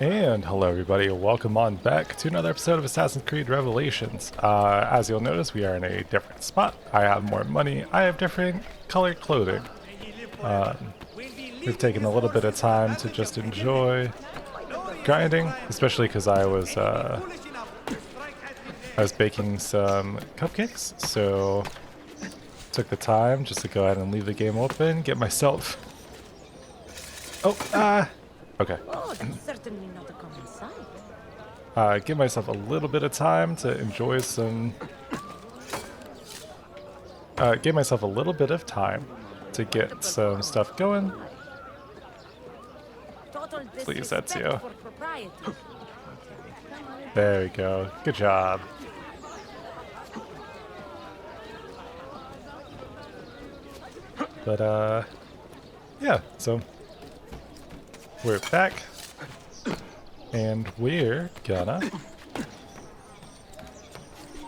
And hello everybody, welcome on back to another episode of Assassin's Creed Revelations. As you'll notice, we are in a different spot. I have more money, I have different colored clothing. We've taken a little bit of time to just enjoy grinding, especially because I was baking some cupcakes, so took the time just to go ahead and leave the game open, get myself... Okay. Oh, that's certainly not a common sight. Give myself a little bit of time to enjoy some... give myself a little bit of time to get some stuff going. Please, Ezio. There we go. Good job. But, yeah, so... we're back, and we're gonna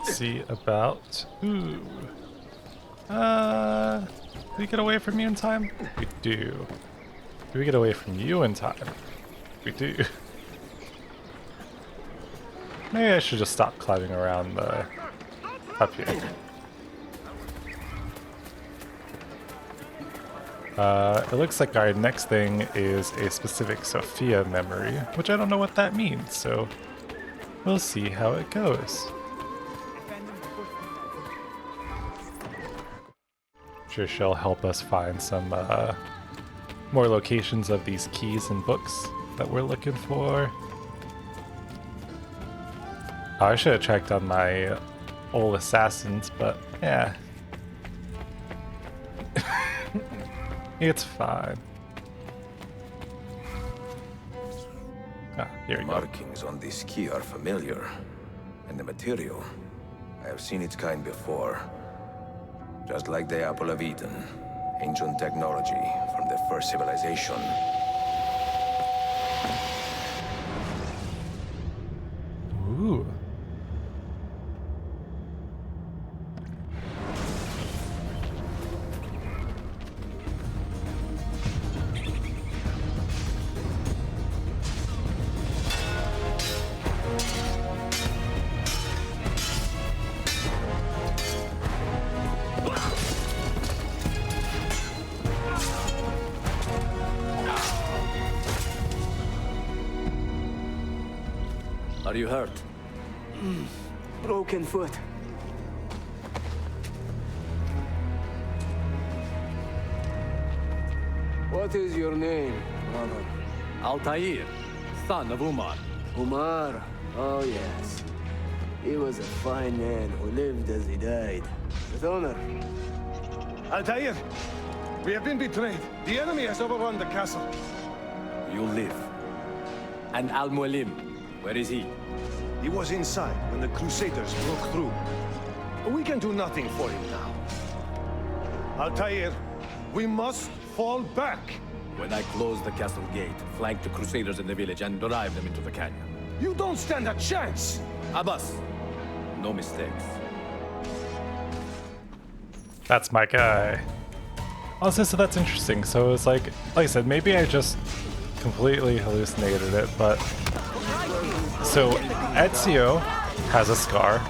see about... Ooh. Do we get away from you in time? We do. Do we get away from you in time? We do. Maybe I should just stop climbing around the... up here. It looks like our next thing is a specific Sophia memory, which I don't know what that means, so we'll see how it goes. Sure, she'll help us find some more locations of these keys and books that we're looking for. Oh, I should have checked on my old assassins, but yeah. It's fine. Ah, here we go. Markings on this key are familiar, and the material, I have seen its kind before. Just like the Apple of Eden, ancient technology from the first civilization. Ooh. Are you hurt? Broken foot. What is your name, brother? Altaïr, son of Umar. Umar? Oh, yes. He was a fine man who lived as he died. With honor. Altaïr, we have been betrayed. The enemy has overrun the castle. You live. And Al-Mualim, where is he? He was inside when the Crusaders broke through. We can do nothing for him now. Altaïr, we must fall back. When I close the castle gate, flank the Crusaders in the village and drive them into the canyon. You don't stand a chance! Abbas, no mistakes. That's my guy. Also, so that's interesting. So it's like I said, maybe I just completely hallucinated it, but so Ezio has a scar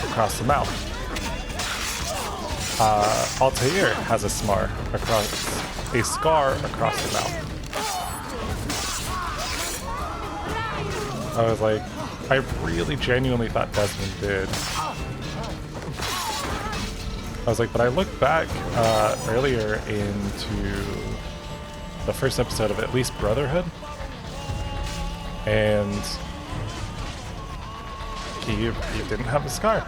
across the mouth. Altaïr has a scar across the mouth. I was like, I really genuinely thought Desmond did. I was like, but I looked back earlier into the first episode of at least Brotherhood, and he didn't have a scar.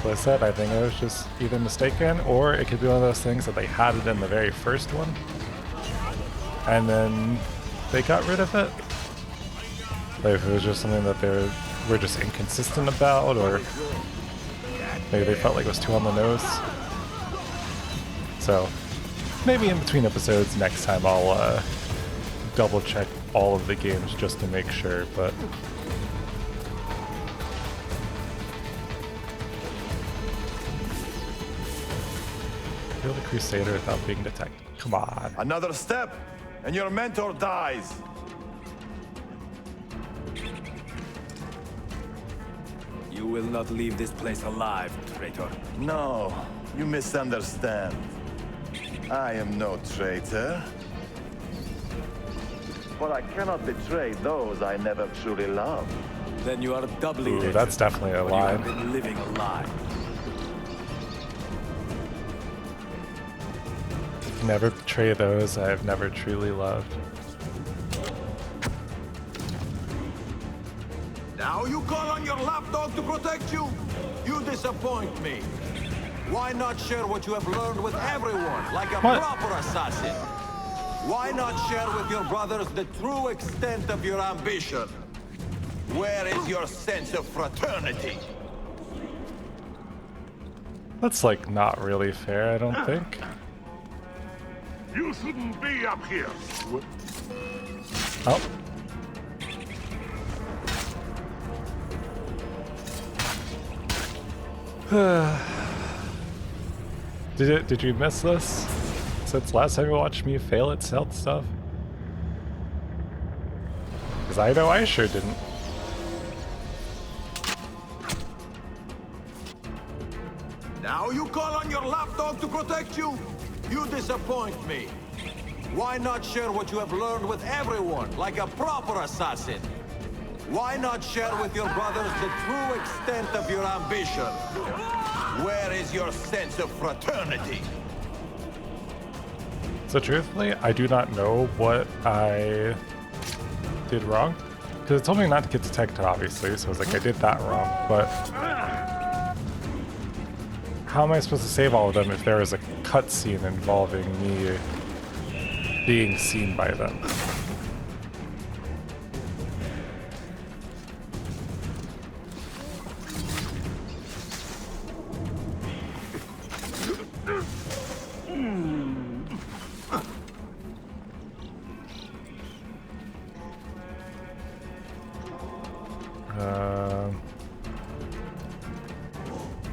Like I said, I think it was just either mistaken, or it could be one of those things that they had it in the very first one, and then they got rid of it. Like if it was just something that they were just inconsistent about, or maybe they felt like it was too on the nose. So maybe in between episodes next time I'll double check all of the games just to make sure, but kill the Crusader without being detected. Come on. Another step, and your mentor dies. will not leave this place alive, traitor. No, you misunderstand. I am no traitor. But I cannot betray those I never truly loved. Then you are doubly Ooh, wretched, that's definitely a but you have lie. been living a lie. Never betray those I have never truly loved. Now you call on your lapdog to protect you? You disappoint me. Why not share what you have learned with everyone, like a What? proper assassin? Why not share with your brothers the true extent of your ambition? Where is your sense of fraternity? That's like not really fair, I don't think. You shouldn't be up here. Oh. Did you miss this? Since last time you watched me fail at stealth stuff? Because I know I sure didn't. Now you call on your lapdog to protect you? You disappoint me. Why not share what you have learned with everyone, like a proper assassin? Why not share with your brothers the true extent of your ambition? Where is your sense of fraternity? So truthfully, I do not know what I did wrong. Because it told me not to get detected, obviously, so I was like, I did that wrong, but... How am I supposed to save all of them if there is a cutscene involving me being seen by them?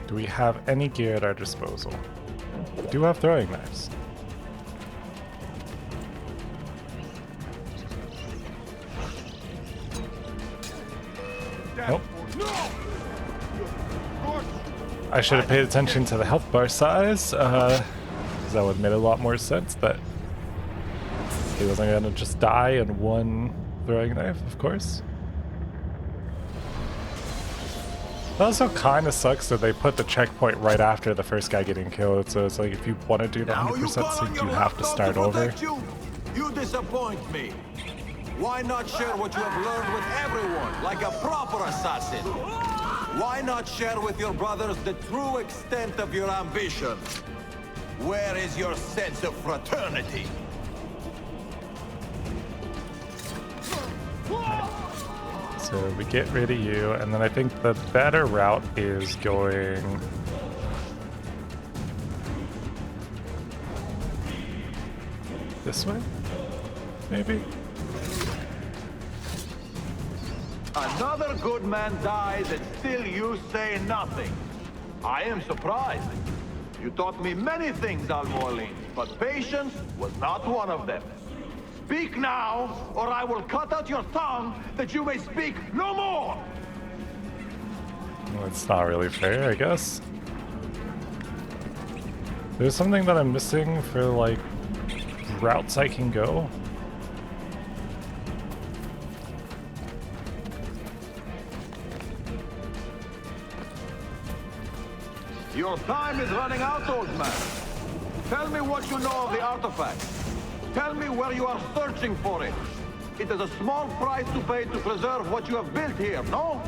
Do we have any gear at our disposal? We do have throwing knives. Nope. I should have paid attention to the health bar size, because that would have made a lot more sense that he wasn't going to just die in one throwing knife, of course. It also kind of sucks that they put the checkpoint right after the first guy getting killed, so it's like if you want to do the 100% sync, you have to start over. You disappoint me. Why not share what you have learned with everyone, like a proper assassin? Why not share with your brothers the true extent of your ambition? Where is your sense of fraternity? So we get rid of you, and then I think the better route is going... this way? Maybe? Another good man dies and still you say nothing. I am surprised. You taught me many things, Al-Mualim, but patience was not one of them. Speak now, or I will cut out your tongue that you may speak no more! Well, it's not really fair, I guess. There's something that I'm missing for, like, routes I can go. Your time is running out, old man. Tell me what you know of the artifact. Tell me where you are searching for it. It is a small price to pay to preserve what you have built here, no?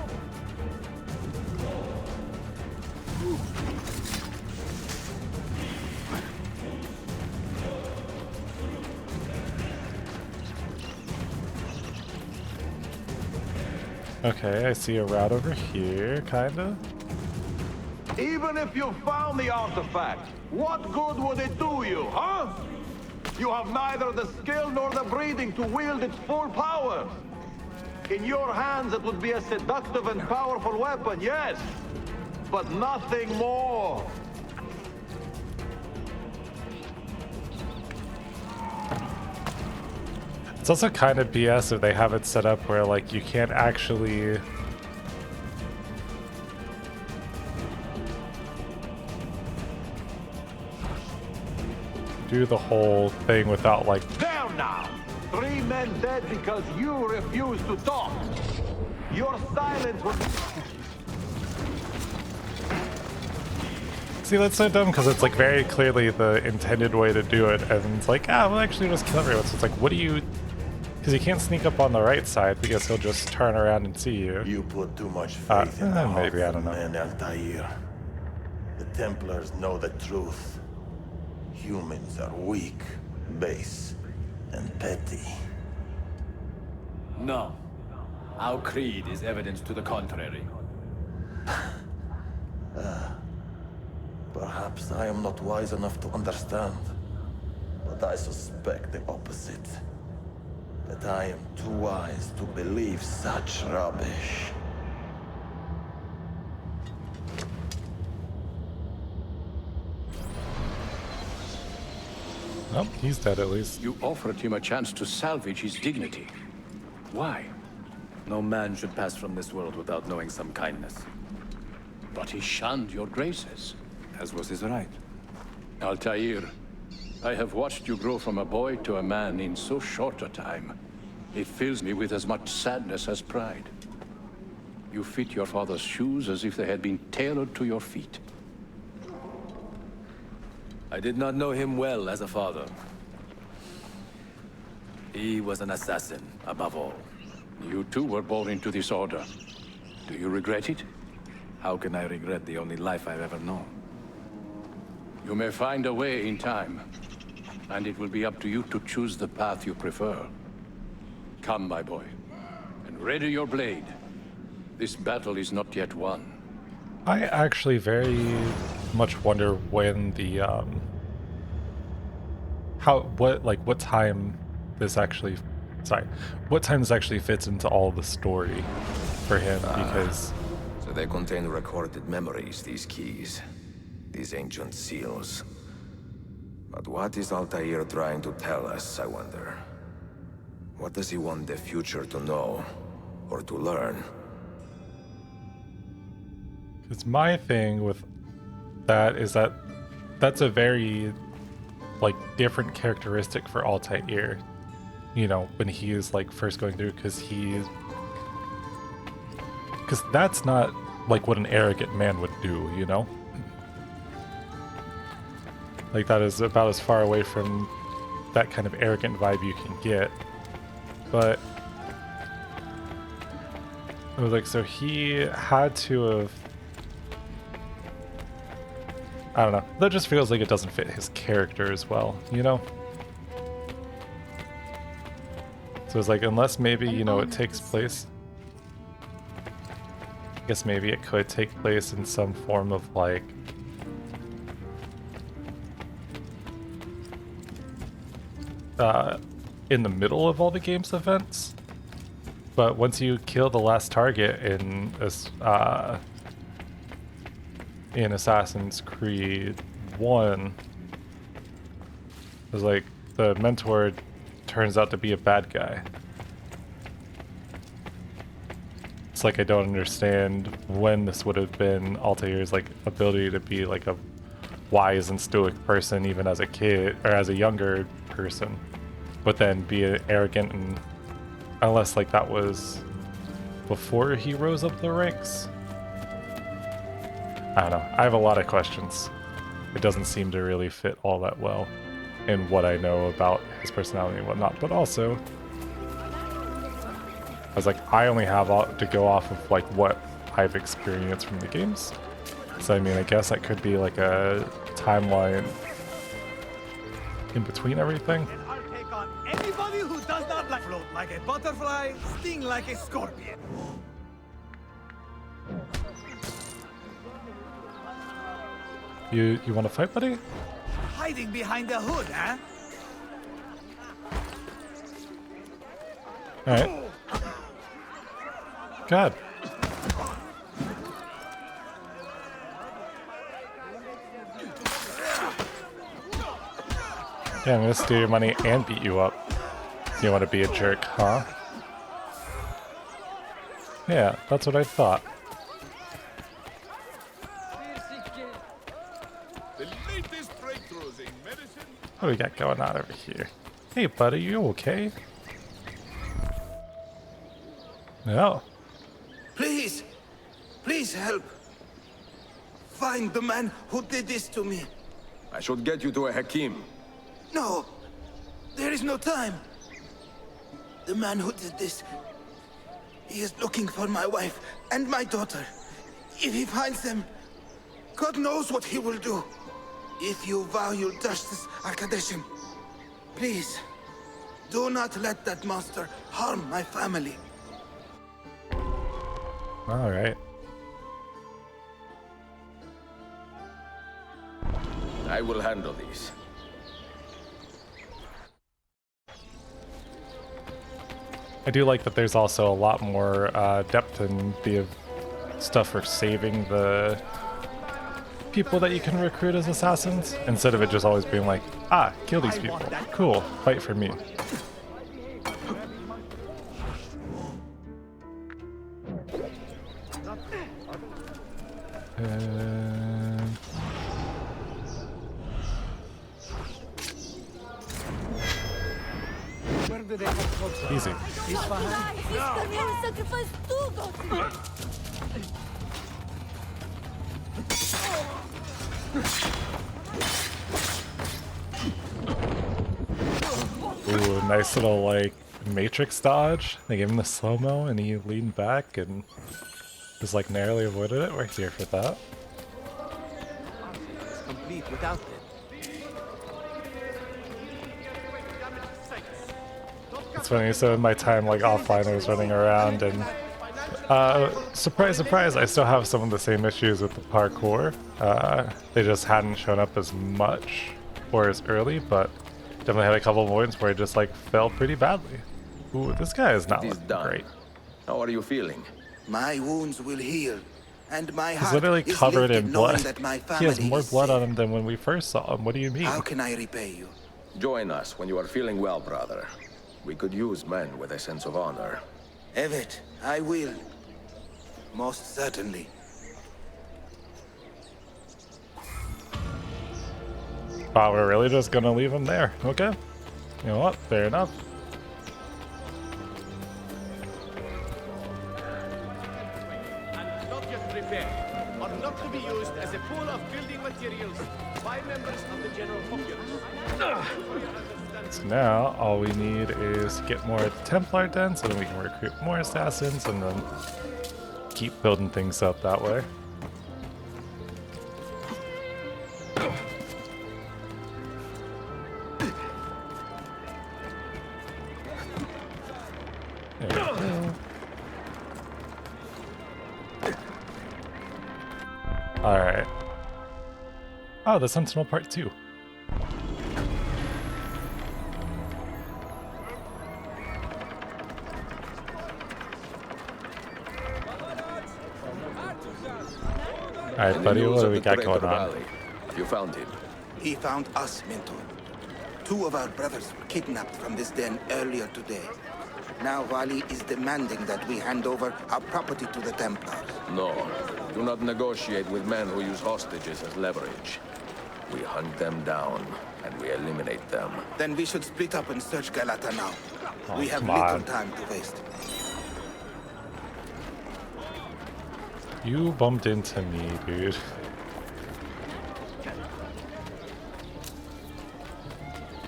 Okay, I see a route over here, kinda. Even if you found the artifact, what good would it do you, huh? You have neither the skill nor the breeding to wield its full power. In your hands, it would be a seductive and powerful weapon, yes, but nothing more. It's also kind of BS if they have it set up where, like, you can't actually do the whole thing without like. Down now! 3 men dead because you refuse to talk. Your silence was... See, that's so dumb because it's like very clearly the intended way to do it, and it's like, we'll actually just kill everyone. So it's like, what do you? Because you can't sneak up on the right side because he'll just turn around and see you. You put too much faith in the maybe, I don't know. man, Altaïr. The Templars know the truth. Humans are weak, base, and petty. No. Our creed is evidence to the contrary. Perhaps I am not wise enough to understand, but I suspect the opposite. That I am too wise to believe such rubbish. Oh, he's dead at least. You offered him a chance to salvage his dignity. Why? No man should pass from this world without knowing some kindness. But he shunned your graces, as was his right. Altaïr, I have watched you grow from a boy to a man in so short a time. It fills me with as much sadness as pride. You fit your father's shoes as if they had been tailored to your feet. I did not know him well as a father. He was an assassin, above all. You too were born into this order. Do you regret it? How can I regret the only life I've ever known? You may find a way in time, and it will be up to you to choose the path you prefer. Come, my boy, and ready your blade. This battle is not yet won. I actually very much wonder when the what time this actually fits into all the story for him, because So they contain recorded memories, these keys, these ancient seals. But what is Altaïr trying to tell us, I wonder? What does he want the future to know, or to learn? Because my thing with that is that that's a very like different characteristic for Altaïr, you know, when he is like first going through, because that's not like what an arrogant man would do, you know? Like that is about as far away from that kind of arrogant vibe you can get. But it was like, so he had to have, I don't know, that just feels like it doesn't fit his character as well, you know? So it's like, unless maybe, you know, it takes place, I guess maybe it could take place in some form of like, in the middle of all the game's events. But once you kill the last target in Assassin's Creed 1, it was like the mentor turns out to be a bad guy. It's like I don't understand when this would have been Altair's like ability to be like a wise and stoic person even as a kid or as a younger person, but then be arrogant, and unless like that was before he rose up the ranks. I don't know. I have a lot of questions. It doesn't seem to really fit all that well in what I know about his personality and whatnot. But also, I was like, I only have to go off of like what I've experienced from the games. So I mean, I guess that could be like a timeline in between everything. And I'll take on anybody who does not like float like a butterfly, sting like a scorpion. You want to fight, buddy? Hiding behind the hood, huh? All right. God. Yeah, I'm gonna steal your money and beat you up. You want to be a jerk, huh? Yeah, that's what I thought. The latest breakthroughs in medicine What do we got going on over here? Hey, buddy, you okay? No. Please! Please help! Find the man who did this to me. I should get you to a Hakim. No! There is no time! The man who did this... He is looking for my wife and my daughter. If he finds them, God knows what he will do. If you value justice, Arkadeshim, please, do not let that monster harm my family. Alright. I will handle these. I do like that there's also a lot more depth in the stuff for saving the people that you can recruit as assassins, instead of it just always being like, ah, kill these people. Cool, fight for me. Easy. Ooh, nice little like Matrix dodge. They gave him the slow-mo and he leaned back and just like narrowly avoided it. We're here for that. It's complete without them. It's funny, so in my time like offline I was running around and surprise surprise, I still have some of the same issues with the parkour. They just hadn't shown up as much or as early, but definitely had a couple of points where I just like fell pretty badly. Ooh, this guy is not looking great. How are you feeling? My wounds will heal, and my He's heart literally is covered in lifted knowing blood. that my He has family more is blood safe. on him than when we first saw him. What do you mean? How can I repay you? Join us when you are feeling well, brother. We could use men with a sense of honor. Evet, I will. Most certainly. Wow, we're really just gonna leave him there. Okay. You know what? Fair enough. And not yet prepared, or not to be used as a pool of building materials by members of the general populace. So now all we need is get more Templar den so then we can recruit more assassins and then keep building things up that way. There we go. Alright. Oh, the Sentinel Part 2. Alright, buddy, what do we got going on? You found him. He found us, Mentor. 2 of our brothers were kidnapped from this den earlier today. Now Vali is demanding that we hand over our property to the Templars. No, do not negotiate with men who use hostages as leverage. We hunt them down, and we eliminate them. Then we should split up and search Galata now. We have come little on. time to waste. You bumped into me, dude.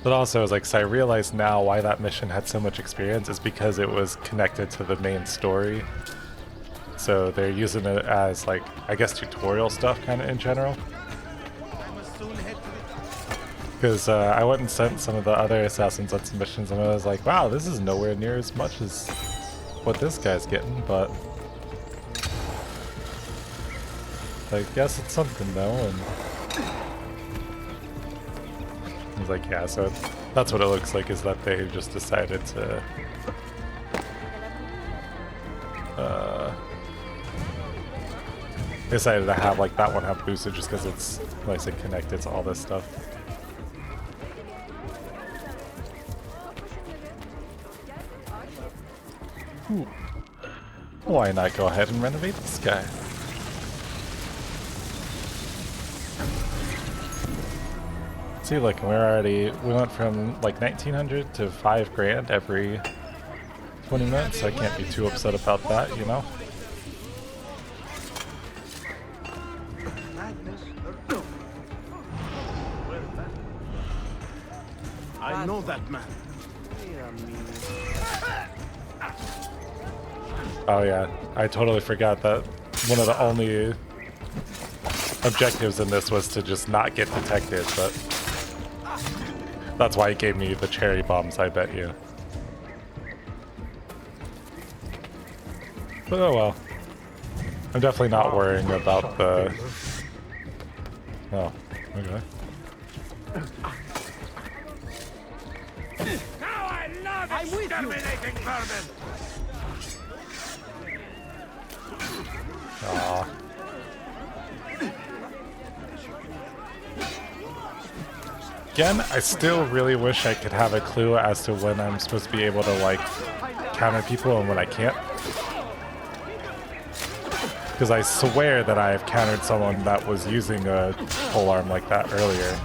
But also, it's like, so I realize now why that mission had so much experience is because it was connected to the main story. So they're using it as, like, I guess tutorial stuff kind of in general. Because I went and sent some of the other assassins on some missions and I was like, wow, this is nowhere near as much as what this guy's getting, but I guess it's something though. And I was like, yeah, so that's what it looks like, is that they just decided to decided to have like that one have boosted just because it's, like I said, connected to all this stuff. Ooh. Why not go ahead and renovate this guy? See, look, we went from like 1900 to 5 grand every 20 minutes, so I can't be too upset about that, you know? I know that man. Oh yeah, I totally forgot that one of the only objectives in this was to just not get detected, but that's why he gave me the cherry bombs, I bet you. But oh well. I'm definitely not worrying about the... Oh, okay. Now I love exterminating vermin! Aww. Again, I still really wish I could have a clue as to when I'm supposed to be able to, like, counter people and when I can't. Because I swear that I have countered someone that was using a polearm like that earlier.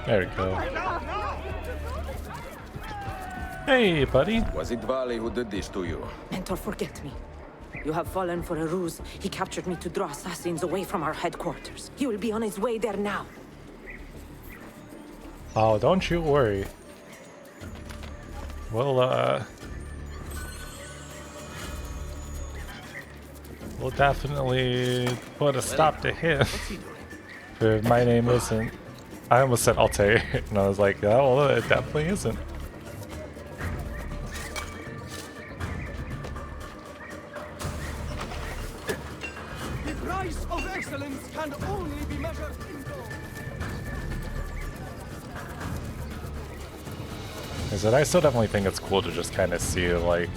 There we go. Hey, buddy. Was it Vali who did this to you? Mentor, forget me. You have fallen for a ruse. He captured me to draw assassins away from our headquarters. He will be on his way there now. Oh, don't you worry. We'll definitely put a stop to him. If my name isn't... I almost said Altaïr, and I was like, oh, well, it definitely isn't. The price of excellence can only be measured in gold. Is it? I still definitely think it's cool to just kind of see, like,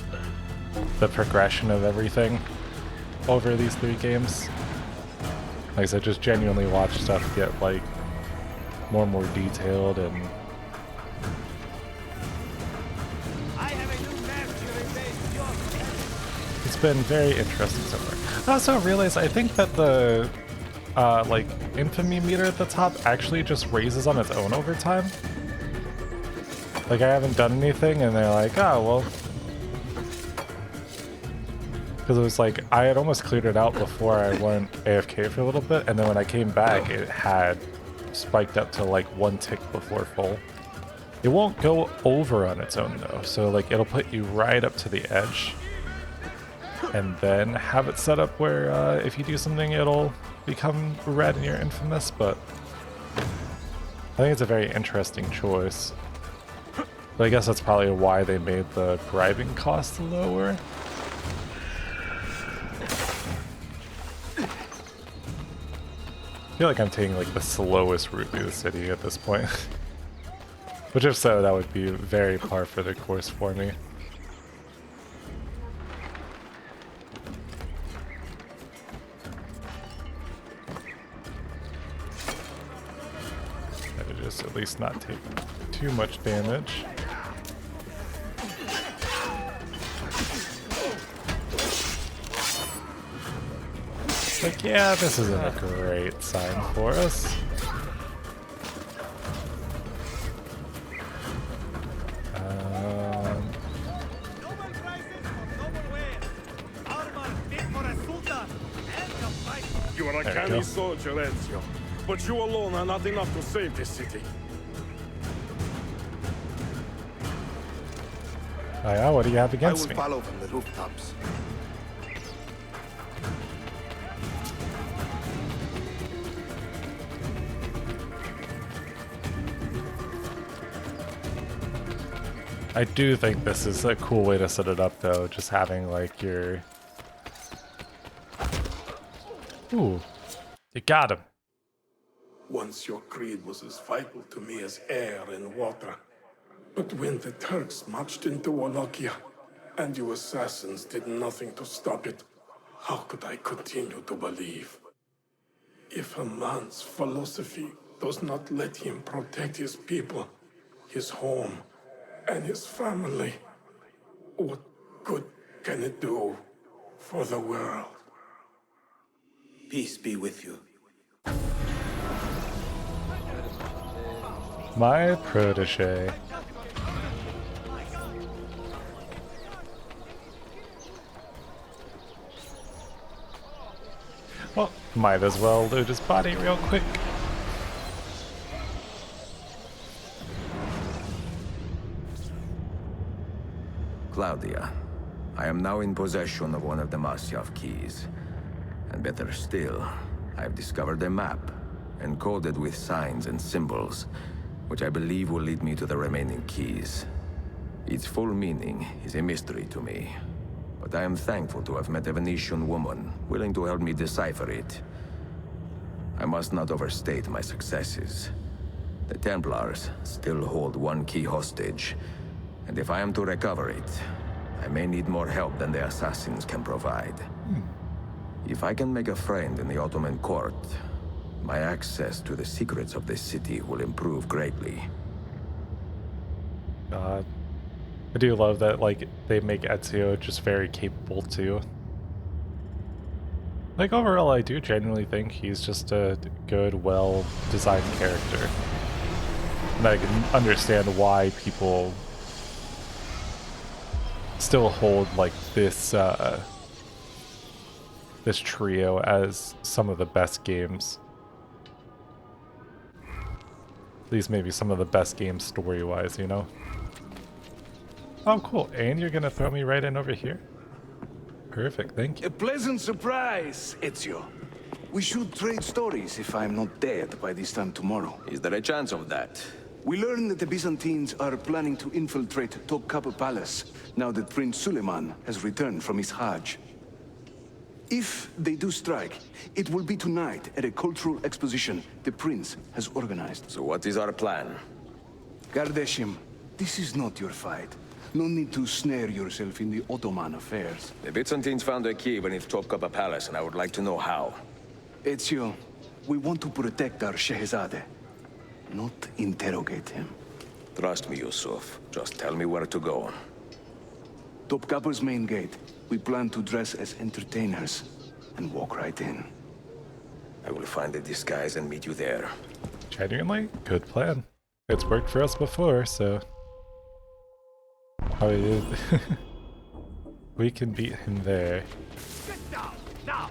the progression of everything over these 3 games. Like I said, just genuinely watch stuff get, like, more and more detailed, and it's been very interesting so far. I also realized I think that the like infamy meter at the top actually just raises on its own over time. Like I haven't done anything and they're like, oh well, because it was like I had almost cleared it out before I went AFK for a little bit, and then when I came back it had spiked up to like 1 tick before full. It won't go over on its own though, so like it'll put you right up to the edge and then have it set up where if you do something it'll become red and you're infamous, but I think it's a very interesting choice. But I guess that's probably why they made the bribing cost lower. I feel like I'm taking like the slowest route through the city at this point. Which if so, that would be very par for the course for me. Gotta just at least not take too much damage. Like, yeah, this isn't a great sign for us. You are a canny soldier, Ezio, but you alone are not enough to save this city. Oh yeah, what do you have against me? I will follow from the rooftops. I do think this is a cool way to set it up though, just having like your... Ooh, you got him. Once your creed was as vital to me as air and water. But when the Turks marched into Wallachia, and you assassins did nothing to stop it, how could I continue to believe? If a man's philosophy does not let him protect his people, his home, and his family, what good can it do for the world? Peace be with you. My protege. Well, might as well loot his body real quick. Claudia, I am now in possession of one of the Masyaf keys. And better still, I've discovered a map, encoded with signs and symbols, which I believe will lead me to the remaining keys. Its full meaning is a mystery to me, but I am thankful to have met a Venetian woman willing to help me decipher it. I must not overstate my successes. The Templars still hold one key hostage, and if I am to recover it, I may need more help than the assassins can provide. If I can make a friend in the Ottoman court, my access to the secrets of this city will improve greatly. God. I do love that, like, they make Ezio just very capable too. Like, overall, I do genuinely think he's just a good, well-designed character. And I can understand why people still hold, like, this trio as some of the best games. At least maybe some of the best games story-wise, you know? Oh, cool. And you're gonna throw me right in over here? Perfect, thank you. A pleasant surprise, Ezio. We should trade stories if I'm not dead by this time tomorrow. Is there a chance of that? We learn that the Byzantines are planning to infiltrate Topkapi Palace now that Prince Suleiman has returned from his Hajj. If they do strike, it will be tonight at a cultural exposition the prince has organized. So what is our plan? Gardeshim, this is not your fight. No need to snare yourself in the Ottoman affairs. The Byzantines found a key beneath Topkapi Palace, and I would like to know how. Ezio, we want to protect our Shehzade, not interrogate him. Trust me, Yusuf. Just tell me where to go. Topkapi's main gate. We plan to dress as entertainers and walk right in. I will find a disguise and meet you there. Genuinely, good plan. It's worked for us before, so... Oh, yeah. We can beat him there. Get down, now!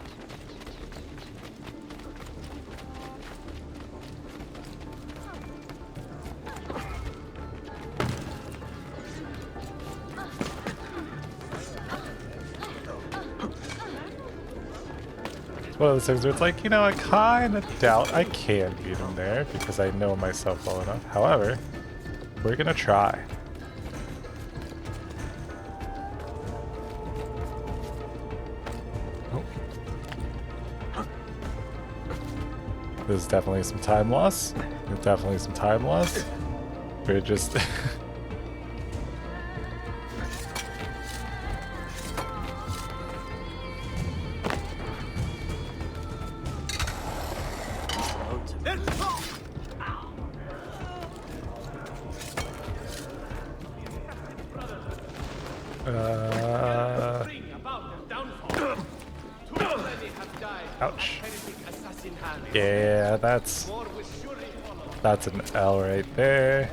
It's one of those things where it's like, you know, I kind of doubt I can beat him there because I know myself well enough. However, we're gonna try. There's definitely some time loss. There's definitely some time loss. We're just... Ouch. Yeah, that's an L right there.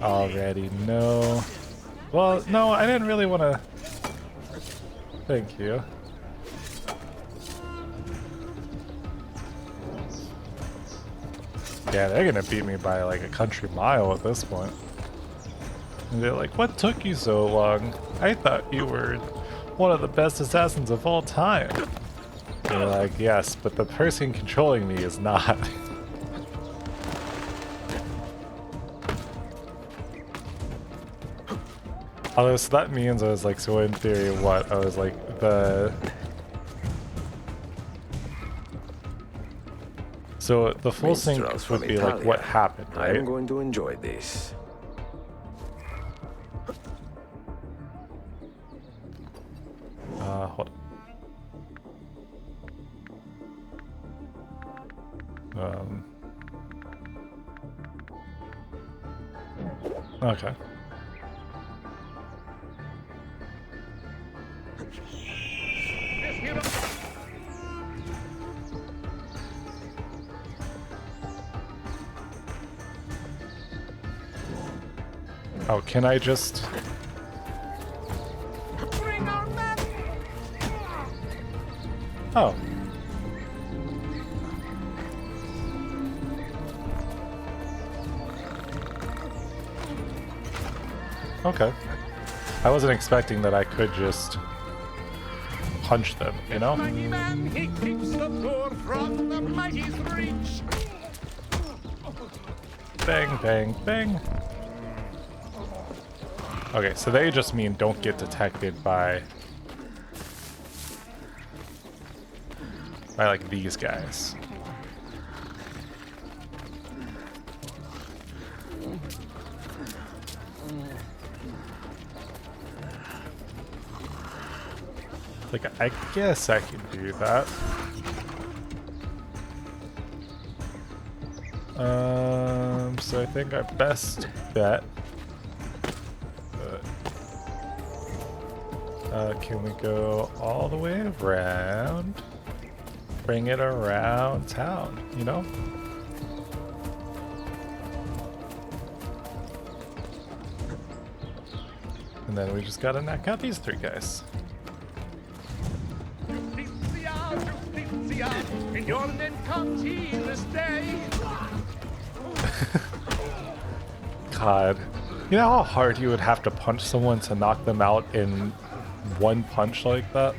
Already know. Well, no, I didn't really want to. Thank you. Yeah, they're gonna beat me by like a country mile at this point. And they're like, what took you so long? I thought you were one of the best assassins of all time. And they're like, yes, but the person controlling me is not. Although, so that means I was like, so in theory, what? I was like, So the full sync would be like what happened, right? I'm going to enjoy this. Okay. Oh, can I just... Oh. Okay. I wasn't expecting that I could just punch them, you know? Mighty man, he keeps the poor from the mighty's reach. Bang, bang, bang. Okay, so they just mean don't get detected by like these guys. Like, I guess I can do that. So I think our best bet. Can we go all the way around? Bring it around town, you know? And then we just gotta knock out these three guys. In your name comes he this day. God. You know how hard you would have to punch someone to knock them out in one punch like that?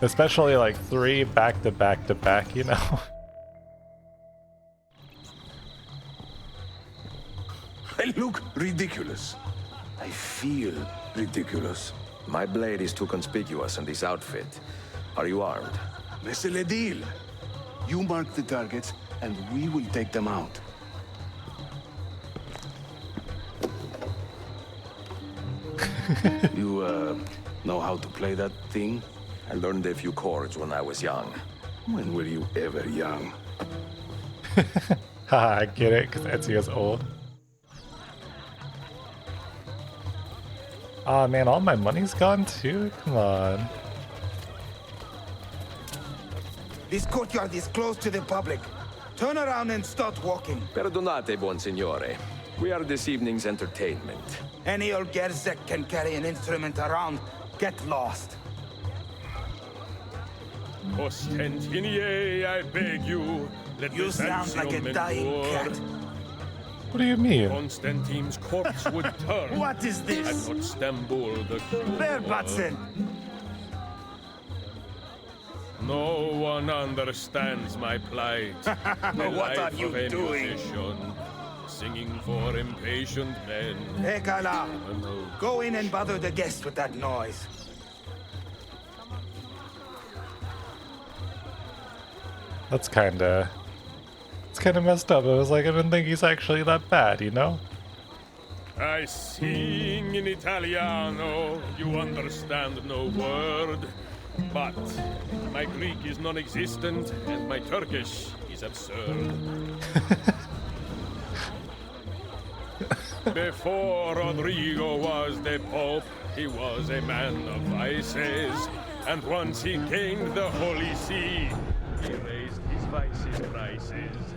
Especially like 3 back to back to back, you know? I look ridiculous. I feel ridiculous. My blade is too conspicuous in this outfit. Are you armed? C'est le deal. You mark the targets, and we will take them out. You, know how to play that thing? I learned a few chords when I was young. When were you ever young? Haha, I get it, because Ezio's old. Aw, man, all my money's gone too? Come on. This courtyard is closed to the public. Turn around and start walking. Perdonate, buon signore. We are this evening's entertainment. Any old gerzek can carry an instrument around. Get lost. Ostentinier, I beg you. Let You sound like a dying cat. What do you mean? Constantine's corpse would turn. What is this? And not Stambul the cure. Verbatzen. No one understands my plight. The What are life you of a doing? musician, singing for impatient men. Hey, Gala. Go in and bother the guests with that noise. That's kinda... It's kinda messed up. I was like, I didn't think he's actually that bad, you know? I sing in Italiano, you understand no word. But my Greek is non-existent and my Turkish is absurd. Before Rodrigo was the Pope, he was a man of vices. And once he gained the Holy See, he raised his vices' prices.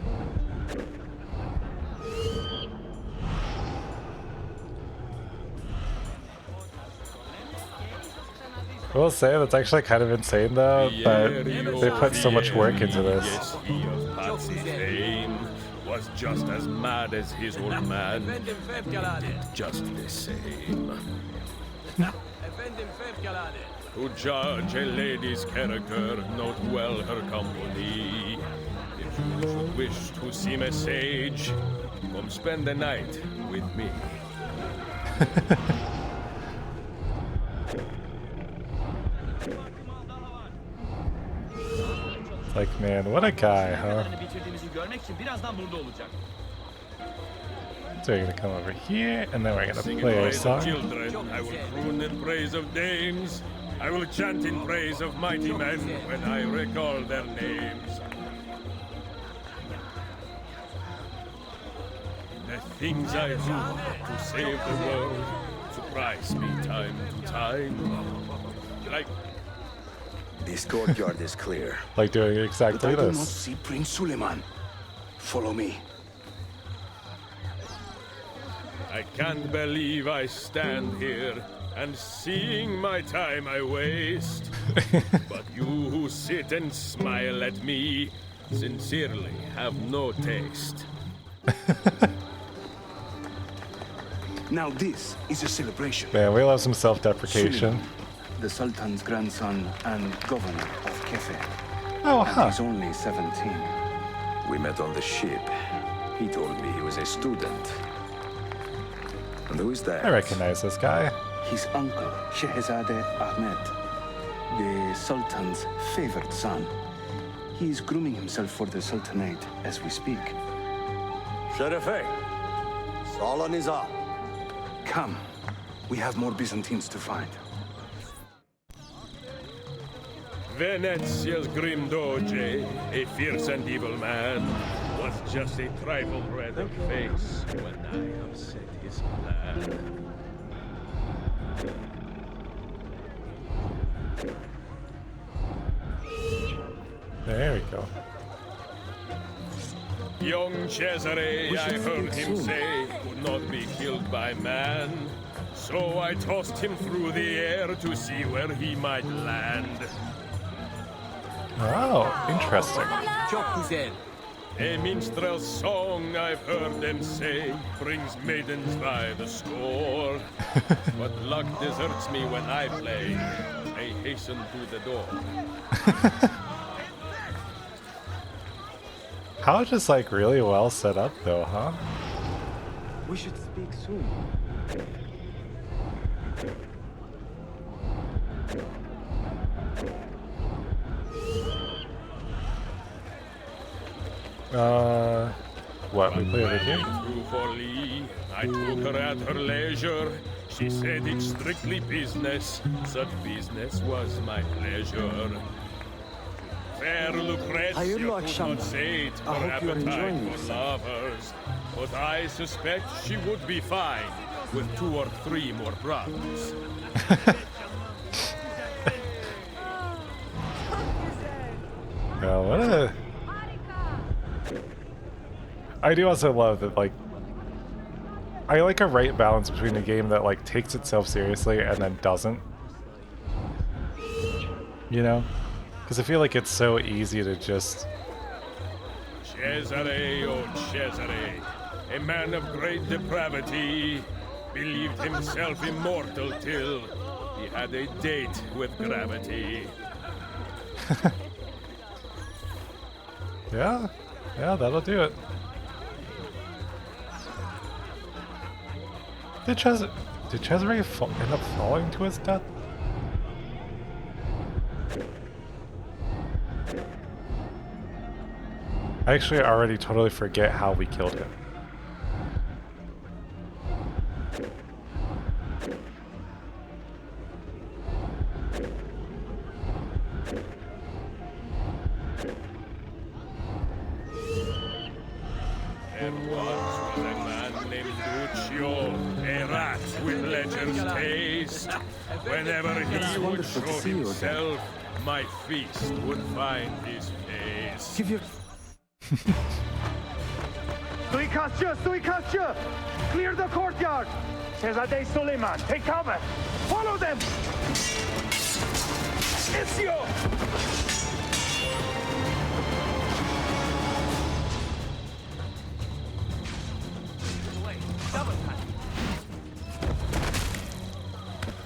I will say that's actually kind of insane though, but they put so much work into this. He of Patsy's fame was just as mad as his old man. Just the same. To judge a lady's character, note well her company. If you should wish to seem a sage, come spend the night with me. Like, man, what a guy, huh? So you're gonna come over here, and then we're gonna play our song. Children, I will croon in praise of dames. I will chant in praise of mighty men when I recall their names. The things I do to save the world surprise me time to time. Like... This courtyard is clear. Like doing exactly But I do this. not see Prince Suleiman. Follow me. I can't believe I stand here and seeing my time I waste. But you who sit and smile at me sincerely have no taste. Now this is a celebration. Man, we love some self-deprecation. Suleiman, the Sultan's grandson and governor of Kefe. Oh, and he's only 17. We met on the ship. He told me he was a student. And who is that? I recognize this guy. His uncle, Shehzadeh Ahmed, the Sultan's favored son. He is grooming himself for the Sultanate as we speak. Sherife, Solon is up. Come. We have more Byzantines to find. Venezia's grim doge, a fierce and evil man, was just a trifle red of face when I upset his plan. There we go. Young Cesare, I heard him say, would not be killed by man. So I tossed him through the air to see where he might land. Oh, interesting. A minstrel's song, I've heard them say, brings maidens by the score. But luck deserts me when I play. I hasten to the door. How just like really well set up though, huh? We should speak soon. What, we play over here? Through for Lee, I took her at her leisure. She said it's strictly business. Such business was my pleasure. Fair Lucrezia could not sate her appetite for lovers, but I suspect she would be fine with 2 or 3 more brothers. Oh, what a... I do also love that, like, I like a right balance between a game that, like, takes itself seriously and then doesn't. You know? Because I feel like it's so easy to just... Cesare, oh Cesare, a man of great depravity, believed himself immortal till he had a date with gravity. Yeah, that'll do it. Did Cesare end up falling to his death? I actually already totally forget how we killed him. There was a man named Lucio, a rat with ledger's taste. Whenever he would show himself, my feast would find his face. Give your... Suikastya! Clear the courtyard! Shehzadeh Suleiman, take cover! Follow them! Ezio!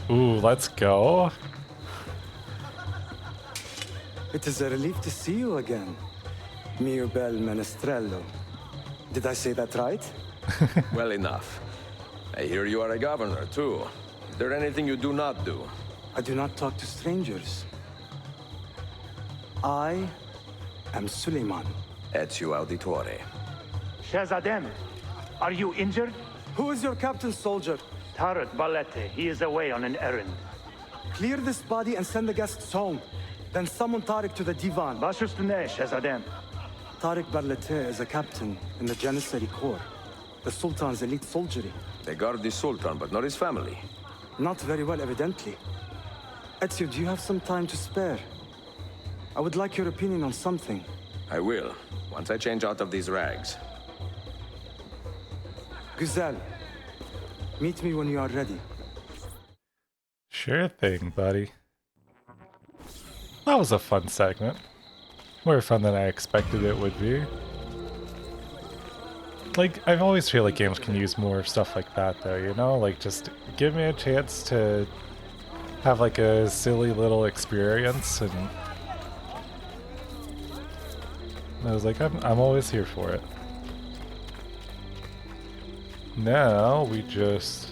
Ooh, let's go. It is a relief to see you again, mio bel menestrello. Did I say that right? Well enough. I hear you are a governor, too. Is there anything you do not do? I do not talk to strangers. I am Suleiman. Ezio Auditore. Shehzadeh, are you injured? Who is your captain, soldier? Tarik Barleti. He is away on an errand. Clear this body and send the guests home. Then summon Tarik to the divan. Tarik Barleti is a captain in the Janissary Corps, the Sultan's elite soldiery. They guard the Sultan, but not his family. Not very well, evidently. Ezio, do you have some time to spare? I would like your opinion on something. I will, once I change out of these rags. Güzel. Meet me when you are ready. Sure thing, buddy. That was a fun segment. More fun than I expected it would be. Like, I always feel like games can use more stuff like that though, you know? Like, just give me a chance to have like a silly little experience, and I was like, I'm always here for it. Now we just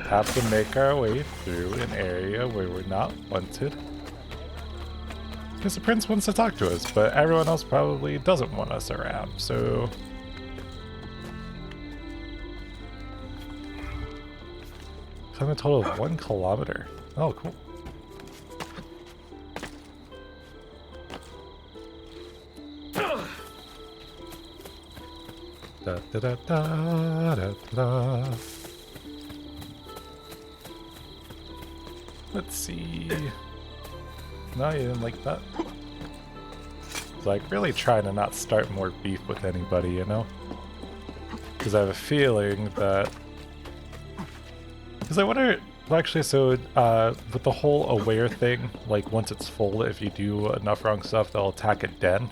have to make our way through an area where we're not wanted. Because the prince wants to talk to us, but everyone else probably doesn't want us around, so... Climb a total of 1 kilometer. Oh, cool. Da da da da da da. Let's see. No, you didn't like that? It's like really trying to not start more beef with anybody, you know? Because I have a feeling that... Because I wonder... Well, actually, so with the whole aware thing, like once it's full, if you do enough wrong stuff, they'll attack a den.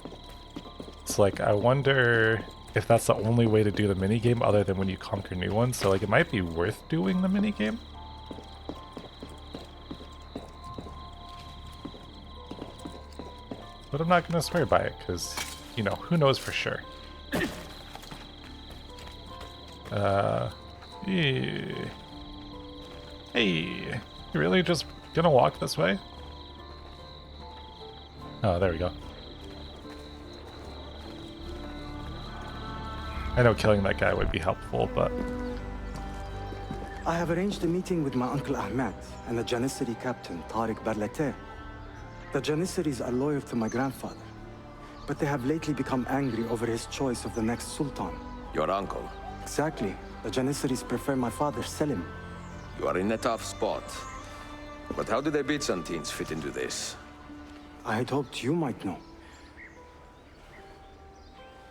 It's like, I wonder if that's the only way to do the minigame other than when you conquer new ones. So like, it might be worth doing the minigame. But I'm not going to swear by it, because, you know, who knows for sure. Yeah. Hey, you really just gonna walk this way? Oh, there we go. I know killing that guy would be helpful, but... I have arranged a meeting with my uncle Ahmed and the Janissary captain, Tarik Barleti. The Janissaries are loyal to my grandfather, but they have lately become angry over his choice of the next sultan. Your uncle? Exactly. The Janissaries prefer my father, Selim. You are in a tough spot. But how do the Byzantines fit into this? I had hoped you might know.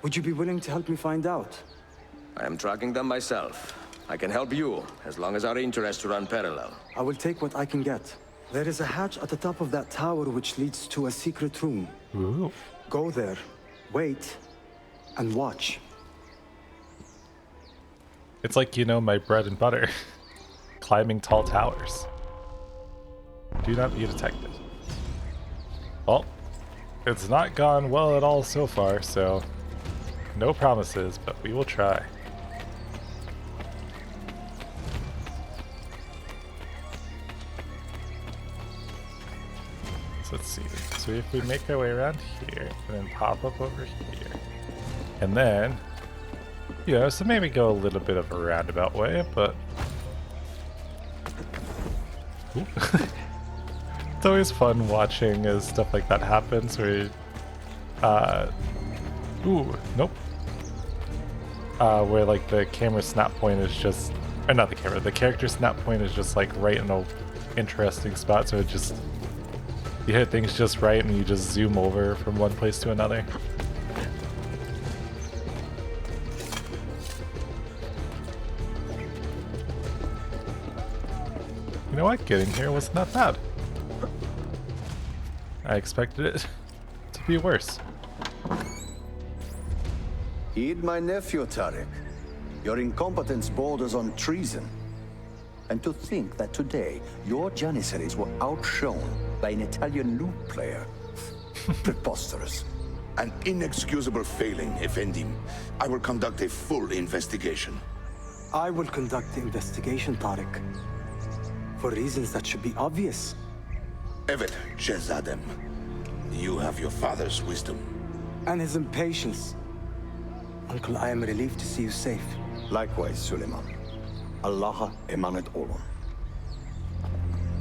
Would you be willing to help me find out? I am tracking them myself. I can help you, as long as our interests run parallel. I will take what I can get. There is a hatch at the top of that tower which leads to a secret room. Ooh. Go there, wait, and watch. It's like, you know, my bread and butter. Climbing tall towers. Do not be detected. Well, it's not gone well at all so far, so no promises, but we will try. So let's see. So if we make our way around here, and then pop up over here, and then, you know, so maybe go a little bit of a roundabout way, but it's always fun watching as stuff like that happens where where like the camera snap point is just, or not the camera, the character snap point is just like right in a interesting spot, so it just, you hit things just right and you just zoom over from one place to another. You know what? Getting here wasn't that bad. I expected it to be worse. Heed my nephew, Tarik. Your incompetence borders on treason. And to think that today, your Janissaries were outshone by an Italian lute player. Preposterous. An inexcusable failing, Effendim. I will conduct a full investigation. I will conduct the investigation, Tarik. For reasons that should be obvious. Evet, Shehzadem. You have your father's wisdom. And his impatience. Uncle, I am relieved to see you safe. Likewise, Suleiman. Allah emanet olun.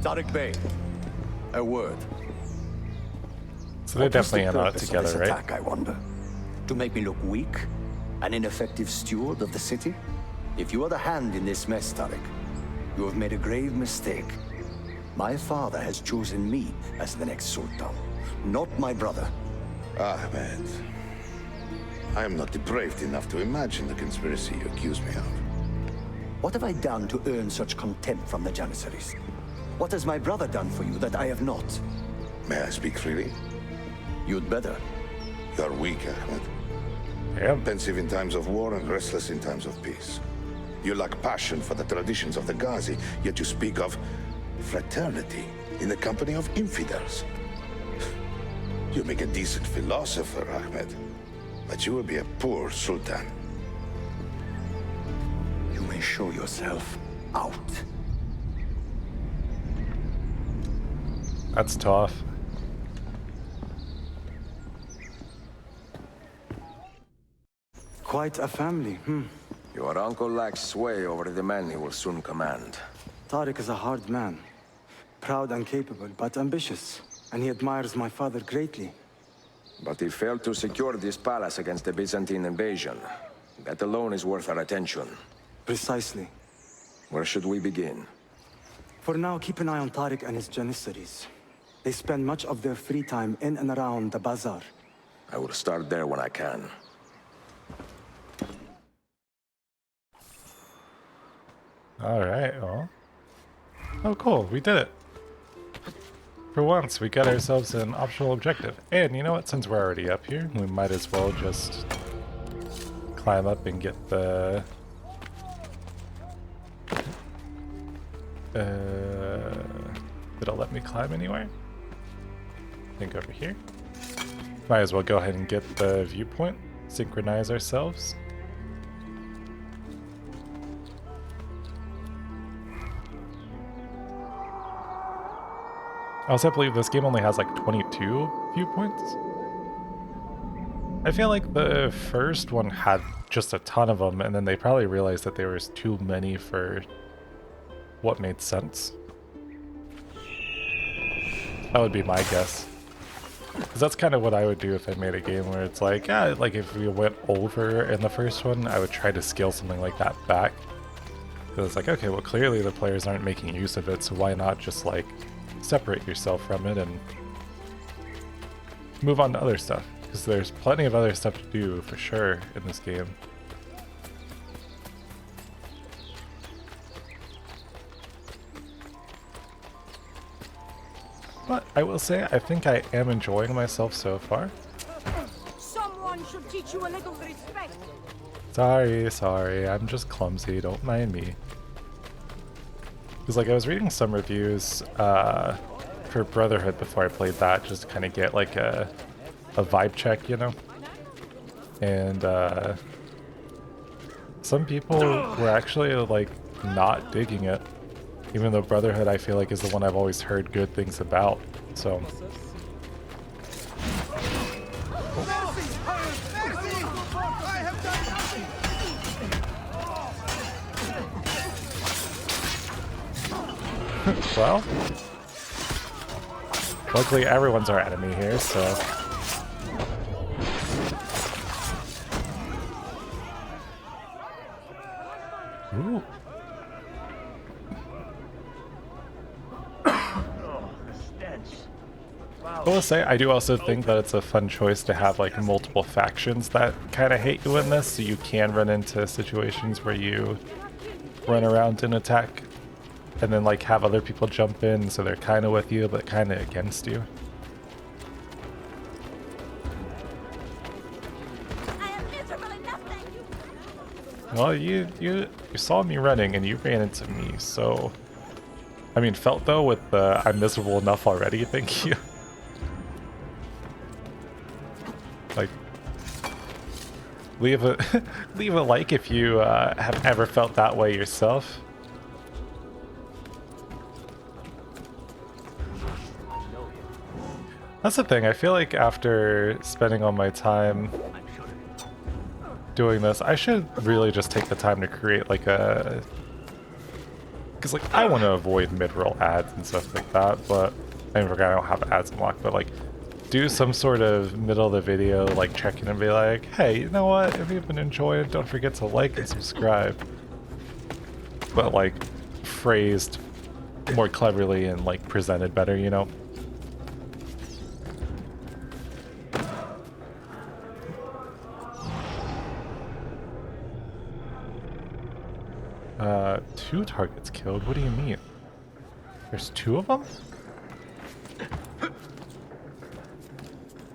Tarik Bey, a word. So they're definitely in on it together, right? Attack, I wonder. To make me look weak? An ineffective steward of the city? If you are the hand in this mess, Tarik, you have made a grave mistake. My father has chosen me as the next Sultan, not my brother. Ahmed, I am not depraved enough to imagine the conspiracy you accuse me of. What have I done to earn such contempt from the Janissaries? What has my brother done for you that I have not? May I speak freely? You'd better. You are weak, Ahmed. Pensive in times of war and restless in times of peace. You lack passion for the traditions of the Ghazi, yet you speak of fraternity in the company of infidels. You make a decent philosopher, Ahmed, but you will be a poor sultan. You may show yourself out. That's tough. Quite a family, Your uncle lacks sway over the men he will soon command. Tarik is a hard man. Proud and capable, but ambitious. And he admires my father greatly. But he failed to secure this palace against the Byzantine invasion. That alone is worth our attention. Precisely. Where should we begin? For now, keep an eye on Tarik and his Janissaries. They spend much of their free time in and around the bazaar. I will start there when I can. Alright, well. Oh cool, we did it. For once, we got ourselves an optional objective. And you know what, since we're already up here, we might as well just climb up and get the... Did it let me climb anywhere? I think over here. Might as well go ahead and get the viewpoint, synchronize ourselves. I also believe this game only has like 22 viewpoints. I feel like the first one had just a ton of them, and then they probably realized that there was too many for what made sense. That would be my guess. Because that's kind of what I would do if I made a game where it's like, yeah, like if we went over in the first one, I would try to scale something like that back. Because it's like, okay, well clearly the players aren't making use of it, so why not just like separate yourself from it and move on to other stuff, because there's plenty of other stuff to do for sure in this game. But I will say, I think I am enjoying myself so far. Someone should teach you a little respect. Sorry, I'm just clumsy, don't mind me. Because like I was reading some reviews for Brotherhood before I played that, just to kind of get like a vibe check, you know? And some people were actually like not digging it, even though Brotherhood I feel like is the one I've always heard good things about, so... Well, luckily everyone's our enemy here, so... Ooh. I will say, I do also think that it's a fun choice to have like multiple factions that kind of hate you in this, so you can run into situations where you run around and attack, and then like have other people jump in, so they're kind of with you but kind of against you. Well, you saw me running and you ran into me, so... I mean, felt though with the I'm miserable enough already, thank you. Like, leave a leave a like if you have ever felt that way yourself. That's the thing, I feel like after spending all my time doing this, I should really just take the time to create like a... Because, like, I want to avoid mid-roll ads and stuff like that, but I forgot I don't have ads unlocked, but, like, do some sort of middle of the video, like, check in and be like, hey, you know what? If you've been enjoying it, don't forget to like and subscribe. But, like, phrased more cleverly and, like, presented better, you know? Two targets killed? What do you mean? There's two of them?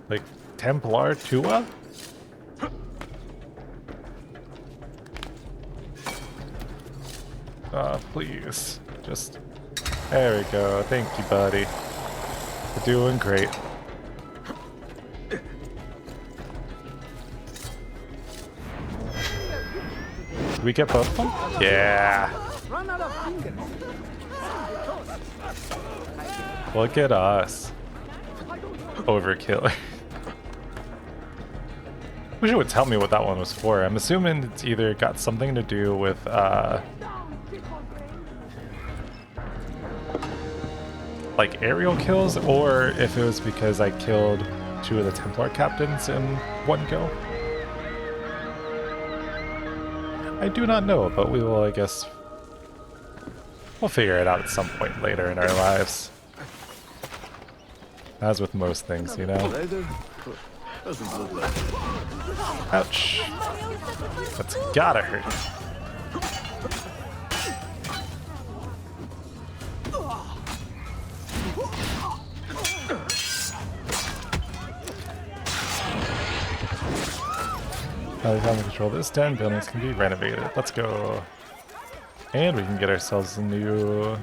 Like, Templar Tua? Please. Just... There we go. Thank you, buddy. You're doing great. Did we get both of them? Yeah! Look at us. Overkill. Wish it would tell me what that one was for. I'm assuming it's either got something to do with, like aerial kills, or if it was because I killed two of the Templar captains in one go. I do not know, but we will, I guess, we'll figure it out at some point later in our lives. As with most things, you know. Ouch. That's gotta hurt. Now we have to control this den, buildings can be renovated. Let's go. And we can get ourselves a new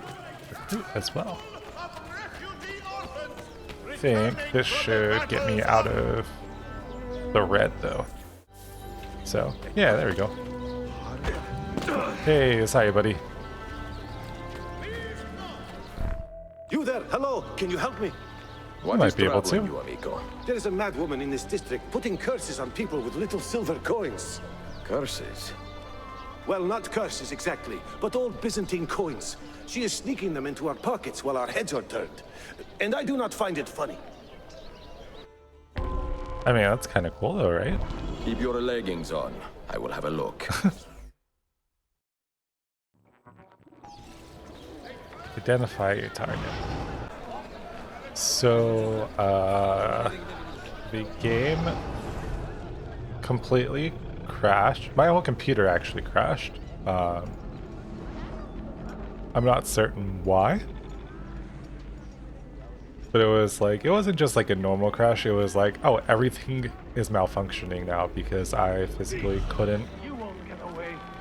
recruit as well. I think this should get me out of the red though. So, yeah, there we go. Hey, sorry buddy. You there, hello, can you help me? I might be able to. You, amigo? There is a mad woman in this district putting curses on people with little silver coins. Curses? Well, not curses exactly, but old Byzantine coins. She is sneaking them into our pockets while our heads are turned. And I do not find it funny. I mean, that's kind of cool though, right? Keep your leggings on. I will have a look. Identify your target. So, the game completely crashed. My whole computer actually crashed. I'm not certain why. But it was like, it wasn't just like a normal crash, it was like, oh, everything is malfunctioning now because I physically couldn't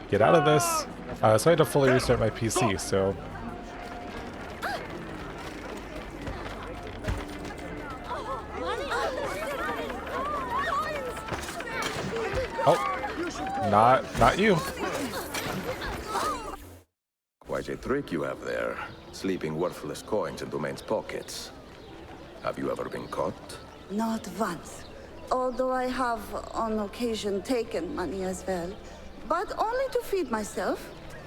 get out of this. So I had to fully restart my PC, so... Oh, not you. Quite a trick you have there, sleeping worthless coins into men's pockets. Have you ever been caught? Not once. Although I have, on occasion, taken money as well. But only to feed myself.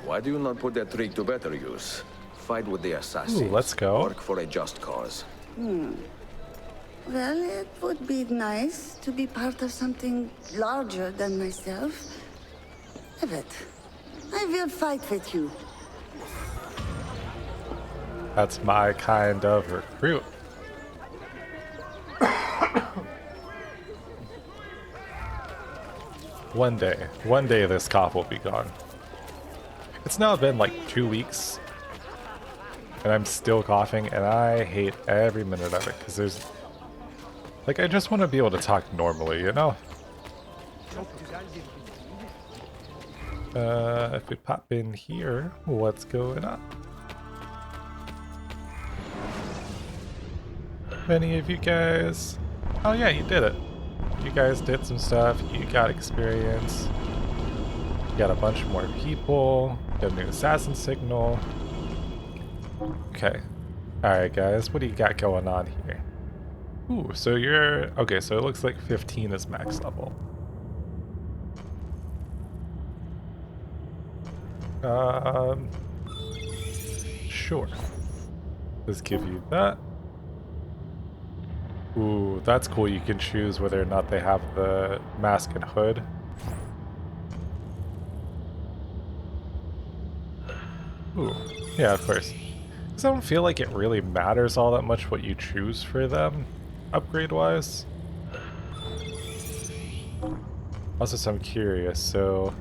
Why do you not put that trick to better use? Fight with the assassins. Ooh, let's go. Work for a just cause. Well, it would be nice to be part of something larger than myself. Evet, I will fight with you. That's my kind of recruit. One day this cough will be gone. It's now been like 2 weeks and I'm still coughing and I hate every minute of it because there's like, I just want to be able to talk normally, you know? If we pop in here, what's going on? Many of you guys, oh yeah, you did it. You guys did some stuff, you got experience, you got a bunch more people, got a new assassin signal. Okay, alright guys, what do you got going on here? Ooh, so you're, okay, so it looks like 15 is max level. Sure. Let's give you that. Ooh, that's cool. You can choose whether or not they have the mask and hood. Ooh, yeah, of course. Because I don't feel like it really matters all that much what you choose for them, upgrade-wise. Also, so I'm curious, so...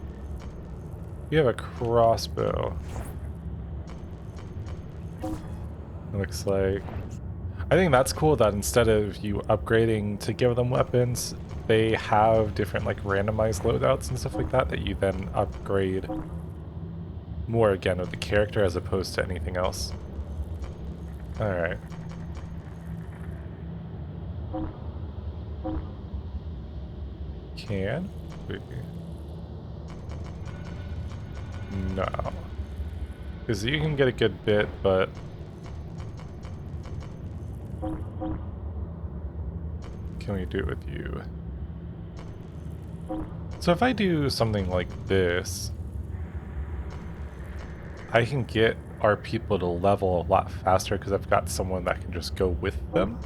You have a crossbow. It looks like... I think that's cool that instead of you upgrading to give them weapons, they have different like randomized loadouts and stuff like that that you then upgrade more again with the character as opposed to anything else. Alright. Can we? No. Because you can get a good bit, but can we do it with you? So if I do something like this, I can get our people to level a lot faster because I've got someone that can just go with them.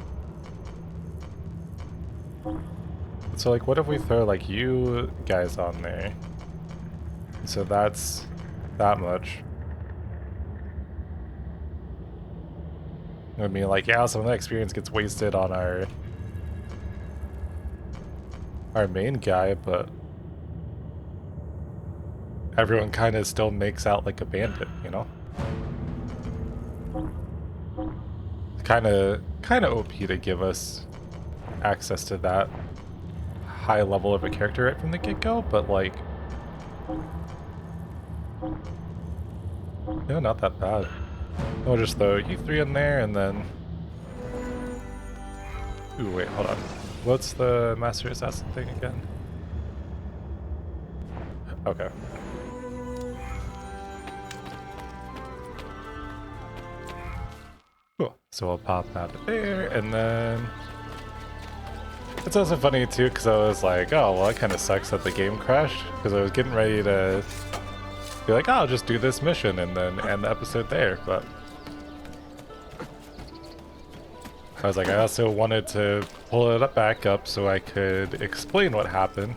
So like, what if we throw like you guys on there? So that's that much. I mean, like, yeah, some of that experience gets wasted on our main guy, but everyone kind of still makes out like a bandit, you know? Kind of OP to give us access to that high level of a character right from the get-go, but like, no, not that bad. We'll just throw you three in there and then... Ooh, wait, hold on. What's the Master Assassin thing again? Okay. Cool. So we'll pop out of there, and then... It's also funny too, because I was like, oh, well, that kind of sucks that the game crashed, because I was getting ready to be like, oh, I'll just do this mission and then end the episode there, but... I was like, I also wanted to pull it back up so I could explain what happened.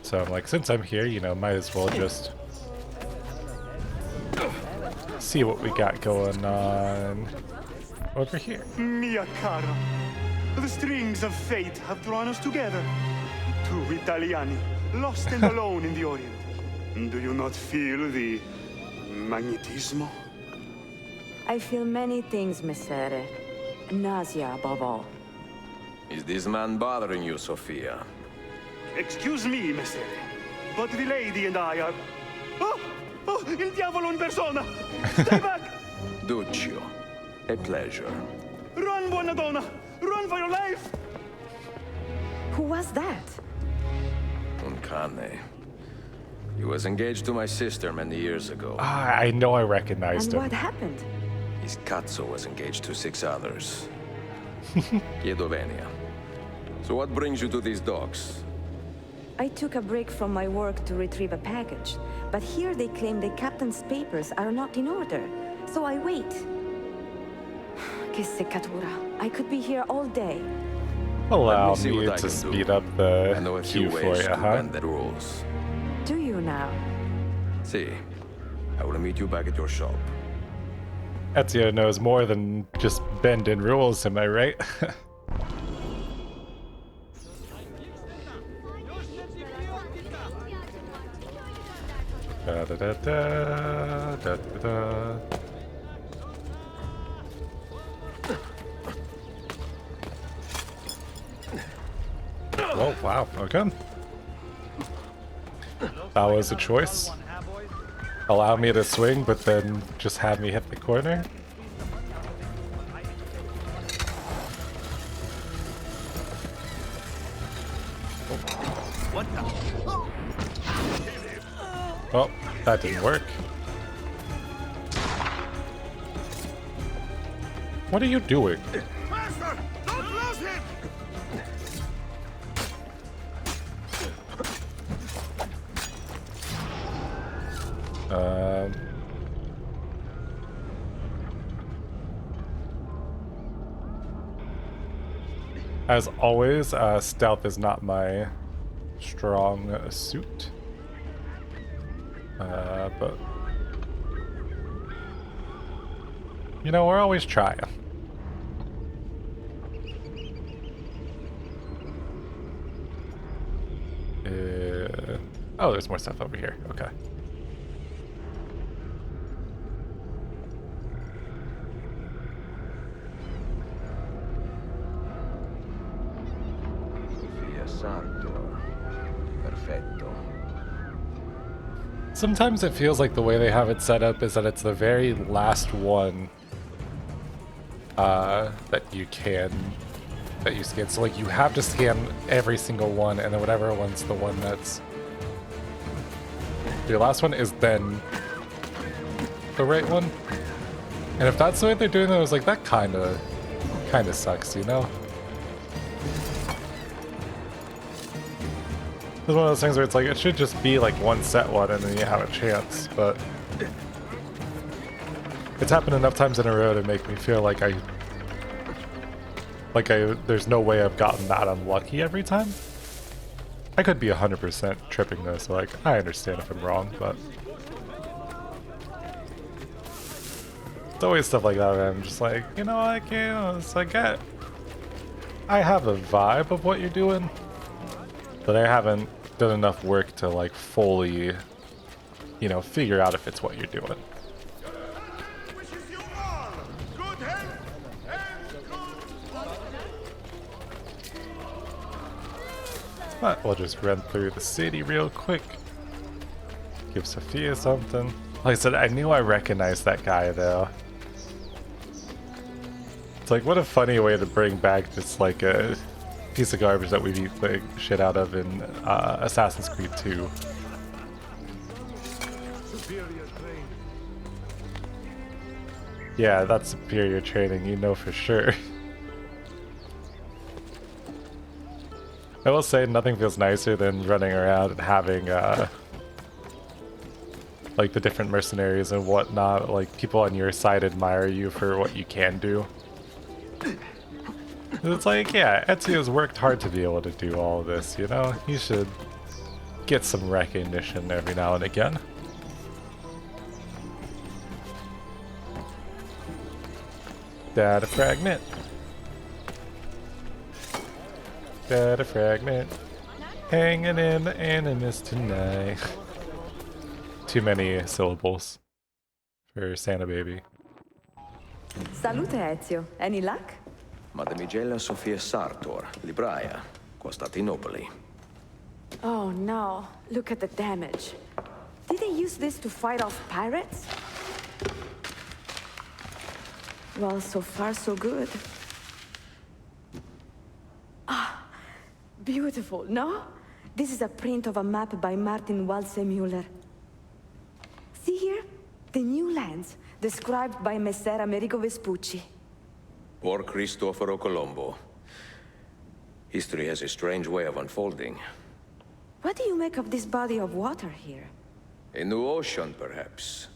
So I'm like, since I'm here, you know, might as well just see what we got going on over here. Mia cara, the strings of fate have drawn us together. Two Italiani, lost and alone in the Orient. Do you not feel the magnetismo? I feel many things, Messere. Nausea above all. Is this man bothering you, Sophia? Excuse me, Messere, but the lady and I are... Oh! Oh, il diavolo in persona! Stay back! Duccio, a pleasure. Run, buona donna! Run for your life! Who was that? Un cane. He was engaged to my sister many years ago. Ah, I know I recognized him. And what happened? His cazzo was engaged to 6 others. Chiedo venia. So what brings you to these docks? I took a break from my work to retrieve a package, but here they claim the captain's papers are not in order, so I wait. Che seccatura. I could be here all day. Allow me to speed up the queue for you, huh? The rules. Do you now? See, I will meet you back at your shop. Ezio knows more than just bending rules, am I right? Da, da, da, da, da, da. Oh, wow, okay. That was a choice. Allow me to swing, but then just have me hit the corner. What the? Oh, that didn't work. What are you doing? Master, don't lose him! As always, stealth is not my strong suit. But you know, we're always trying. Oh, there's more stuff over here. Okay. Perfetto. Sometimes it feels like the way they have it set up is that it's the very last one that you scan. So like you have to scan every single one, and then whatever one's the one that's your last one is then the right one. And if that's the way they're doing it, I was like, that kind of sucks, you know? It's one of those things where it's like, it should just be like one set one and then you have a chance, but it's happened enough times in a row to make me feel like there's no way I've gotten that unlucky every time. I could be 100% tripping though, so like, I understand if I'm wrong, but it's always stuff like that where I'm just like, you know, I have a vibe of what you're doing, but I haven't done enough work to like fully, you know, figure out if it's what you're doing. But we'll just run through the city real quick. Give Sophia something. Like I said, I knew I recognized that guy though. It's like, what a funny way to bring back just like a piece of garbage that we beat the shit out of in Assassin's Creed 2. Yeah, that's superior training, you know for sure. I will say nothing feels nicer than running around and having like the different mercenaries and whatnot, like people on your side admire you for what you can do. It's like, yeah, Ezio's worked hard to be able to do all of this, you know? He should get some recognition every now and again. Data fragment. Data fragment. Hanging in the Animus tonight. Too many syllables for Santa Baby. Salute, Ezio. Any luck? Mademoiselle Sophia Sartor, Libraia, Costantinopoli. Oh no, look at the damage. Did they use this to fight off pirates? Well, so far so good. Ah, beautiful, no? This is a print of a map by Martin Walsemuller. See here? The new lands, described by Messer Amerigo Vespucci. Or Cristoforo Colombo. History has a strange way of unfolding. What do you make of this body of water here? A new ocean, perhaps.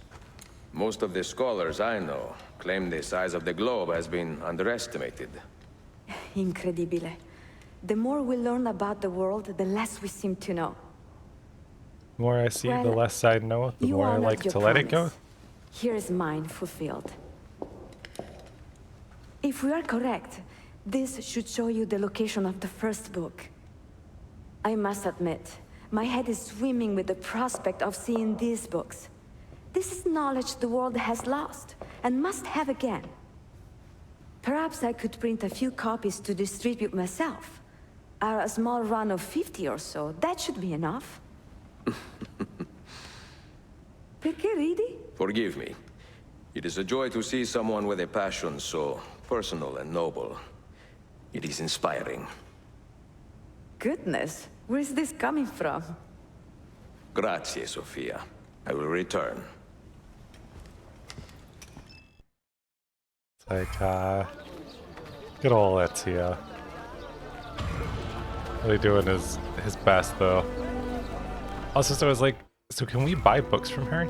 Most of the scholars I know claim the size of the globe has been underestimated. Incredibile. The more we learn about the world, the less we seem to know. The more I see, the less I know, the more I like to let it go. Here is mine fulfilled. If we are correct, this should show you the location of the first book. I must admit, my head is swimming with the prospect of seeing these books. This is knowledge the world has lost, and must have again. Perhaps I could print a few copies to distribute myself. A small run of 50 or so, that should be enough. Perché ridi? Forgive me. It is a joy to see someone with a passion so personal and noble. It is inspiring. Goodness, where is this coming from? Grazie, Sophia. I will return. It's like, good old Ezio. Really doing his best, though. Also, so I was like, so can we buy books from her?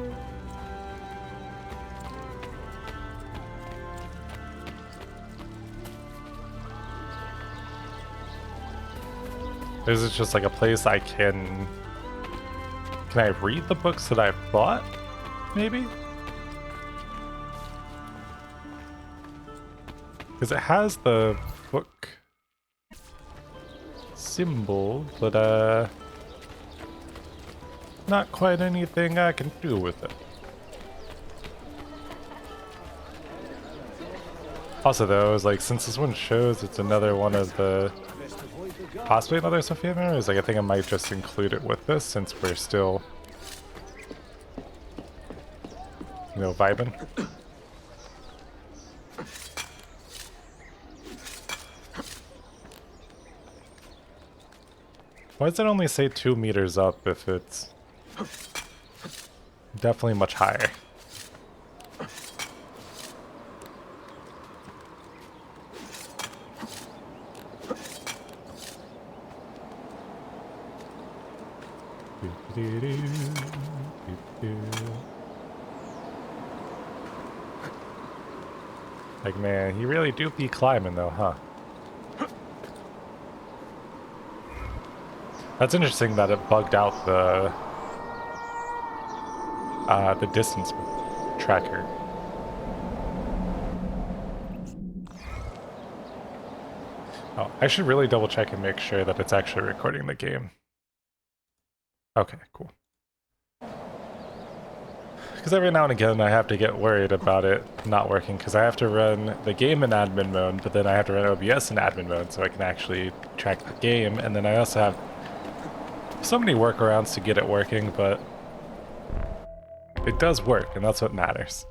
Is it just like a place I can... Can I read the books that I've bought? Maybe? Because it has the book symbol, but not quite anything I can do with it. Also though, I was like, since this one shows it's another one of the... Possibly another Sophia memories, like I think I might just include it with this since we're still... You know, vibing. Why does it only say 2 meters up if it's definitely much higher? Like, man, you really do be climbing though, huh? That's interesting that it bugged out the distance tracker. Oh, I should really double check and make sure that it's actually recording the game. Okay, cool. Because every now and again I have to get worried about it not working because I have to run the game in admin mode, but then I have to run OBS in admin mode so I can actually track the game, and then I also have so many workarounds to get it working, but it does work, and that's what matters.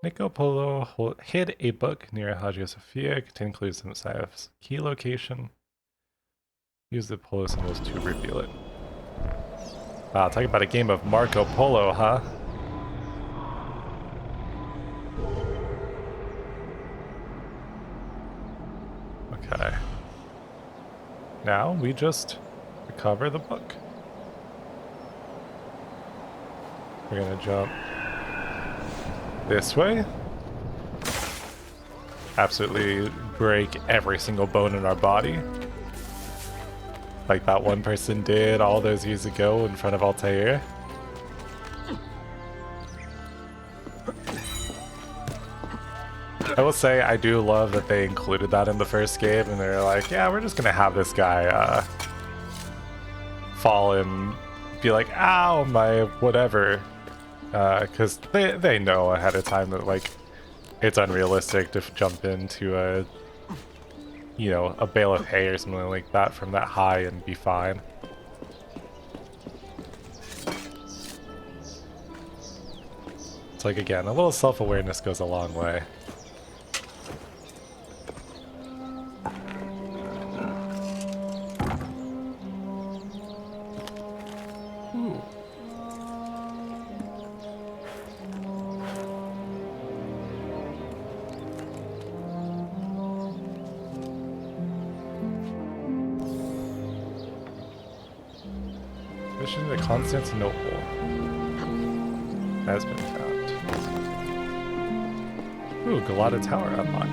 Nico Polo hid a book near Hagia Sophia containing clues to Masyaf's key location. Use the Polo symbols to reveal it. Wow, talking about a game of Marco Polo, huh? Okay. Now we just recover the book. We're gonna jump this way. Absolutely break every single bone in our body. Like that one person did all those years ago in front of Altaïr. I will say I do love that they included that in the first game, and they're like, yeah, we're just gonna have this guy fall and be like, ow, my whatever. Because they know ahead of time that, like, it's unrealistic to jump into a, you know, a bale of hay or something like that from that high and be fine. It's like, again, a little self-awareness goes a long way. Mission to Constantinople has been found. Ooh, Galata Tower unlocked.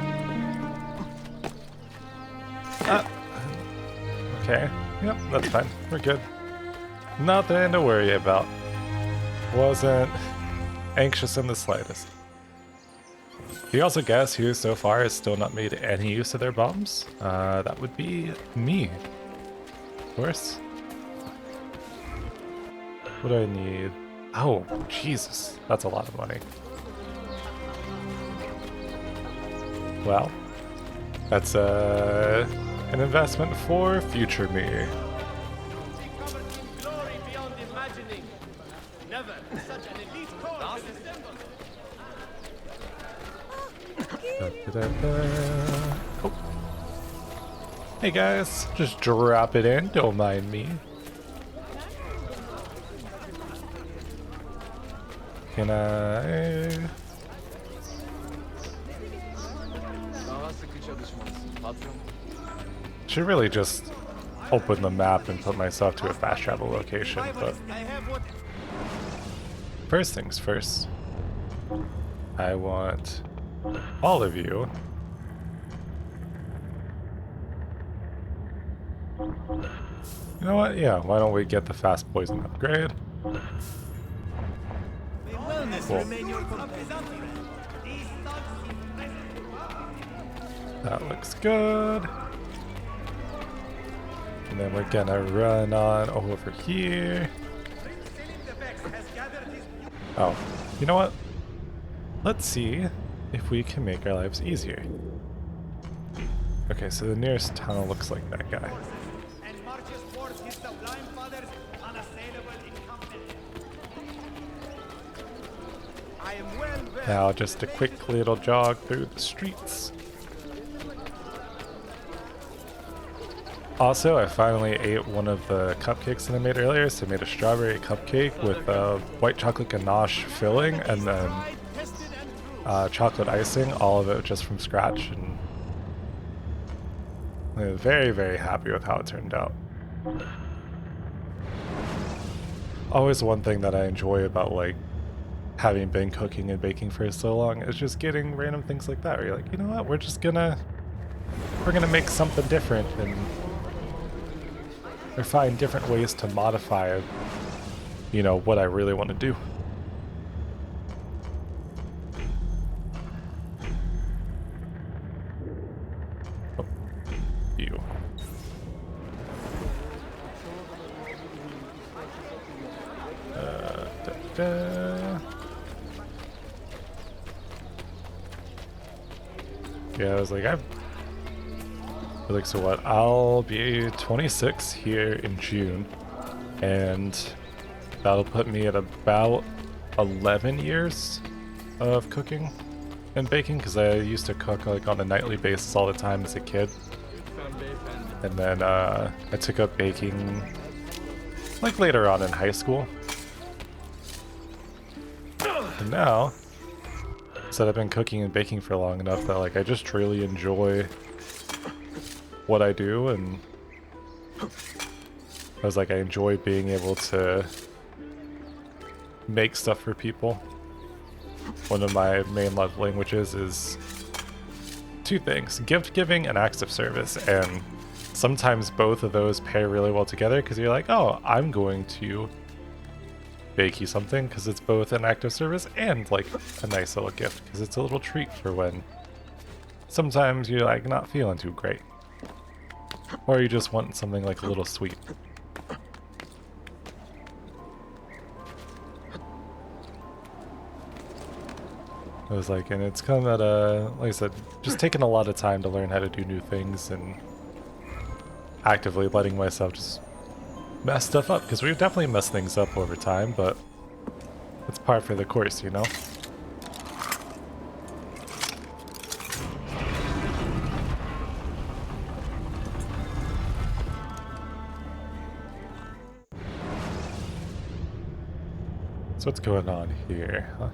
Okay, yep, that's fine. We're good. Nothing to worry about. Wasn't anxious in the slightest. Do you also guess who so far has still not made any use of their bombs? That would be me. Of course. What do I need? Oh, Jesus. That's a lot of money. Well, that's an investment for future me. Oh. Hey guys, just drop it in, don't mind me. Can I... Should really just open the map and put myself to a fast travel location, but... First things first. I want all of you You know what? Yeah, why don't we get the fast poison upgrade? Cool. That looks good. And then we're gonna run on over here. Oh, you know what? Let's see if we can make our lives easier. Okay, so the nearest tunnel looks like that guy. Now just a quick little jog through the streets. Also, I finally ate one of the cupcakes that I made earlier. So I made a strawberry cupcake with white chocolate ganache filling and then chocolate icing, all of it just from scratch. And I'm very, very happy with how it turned out. Always one thing that I enjoy about like having been cooking and baking for so long is just getting random things like that where you're like, you know what, we're gonna make something different and or find different ways to modify, you know, what I really want to do. Oh, you. Yeah, I was like, so what? I'll be 26 here in June, and that'll put me at about 11 years of cooking and baking, because I used to cook like on a nightly basis all the time as a kid. And then I took up baking like later on in high school. And now, so I've been cooking and baking for long enough that like I just really enjoy what I do, and I was like, I enjoy being able to make stuff for people. One of my main love languages is two things: gift giving and acts of service, and sometimes both of those pair really well together because you're like, oh, I'm going to bake you something because it's both an act of service and like a nice little gift because it's a little treat for when sometimes you're like not feeling too great. Or you just want something like a little sweet. I was like, and it's come at like I said, just taking a lot of time to learn how to do new things and actively letting myself just mess stuff up. Because we've definitely messed things up over time, but it's par for the course, you know? So what's going on here, huh?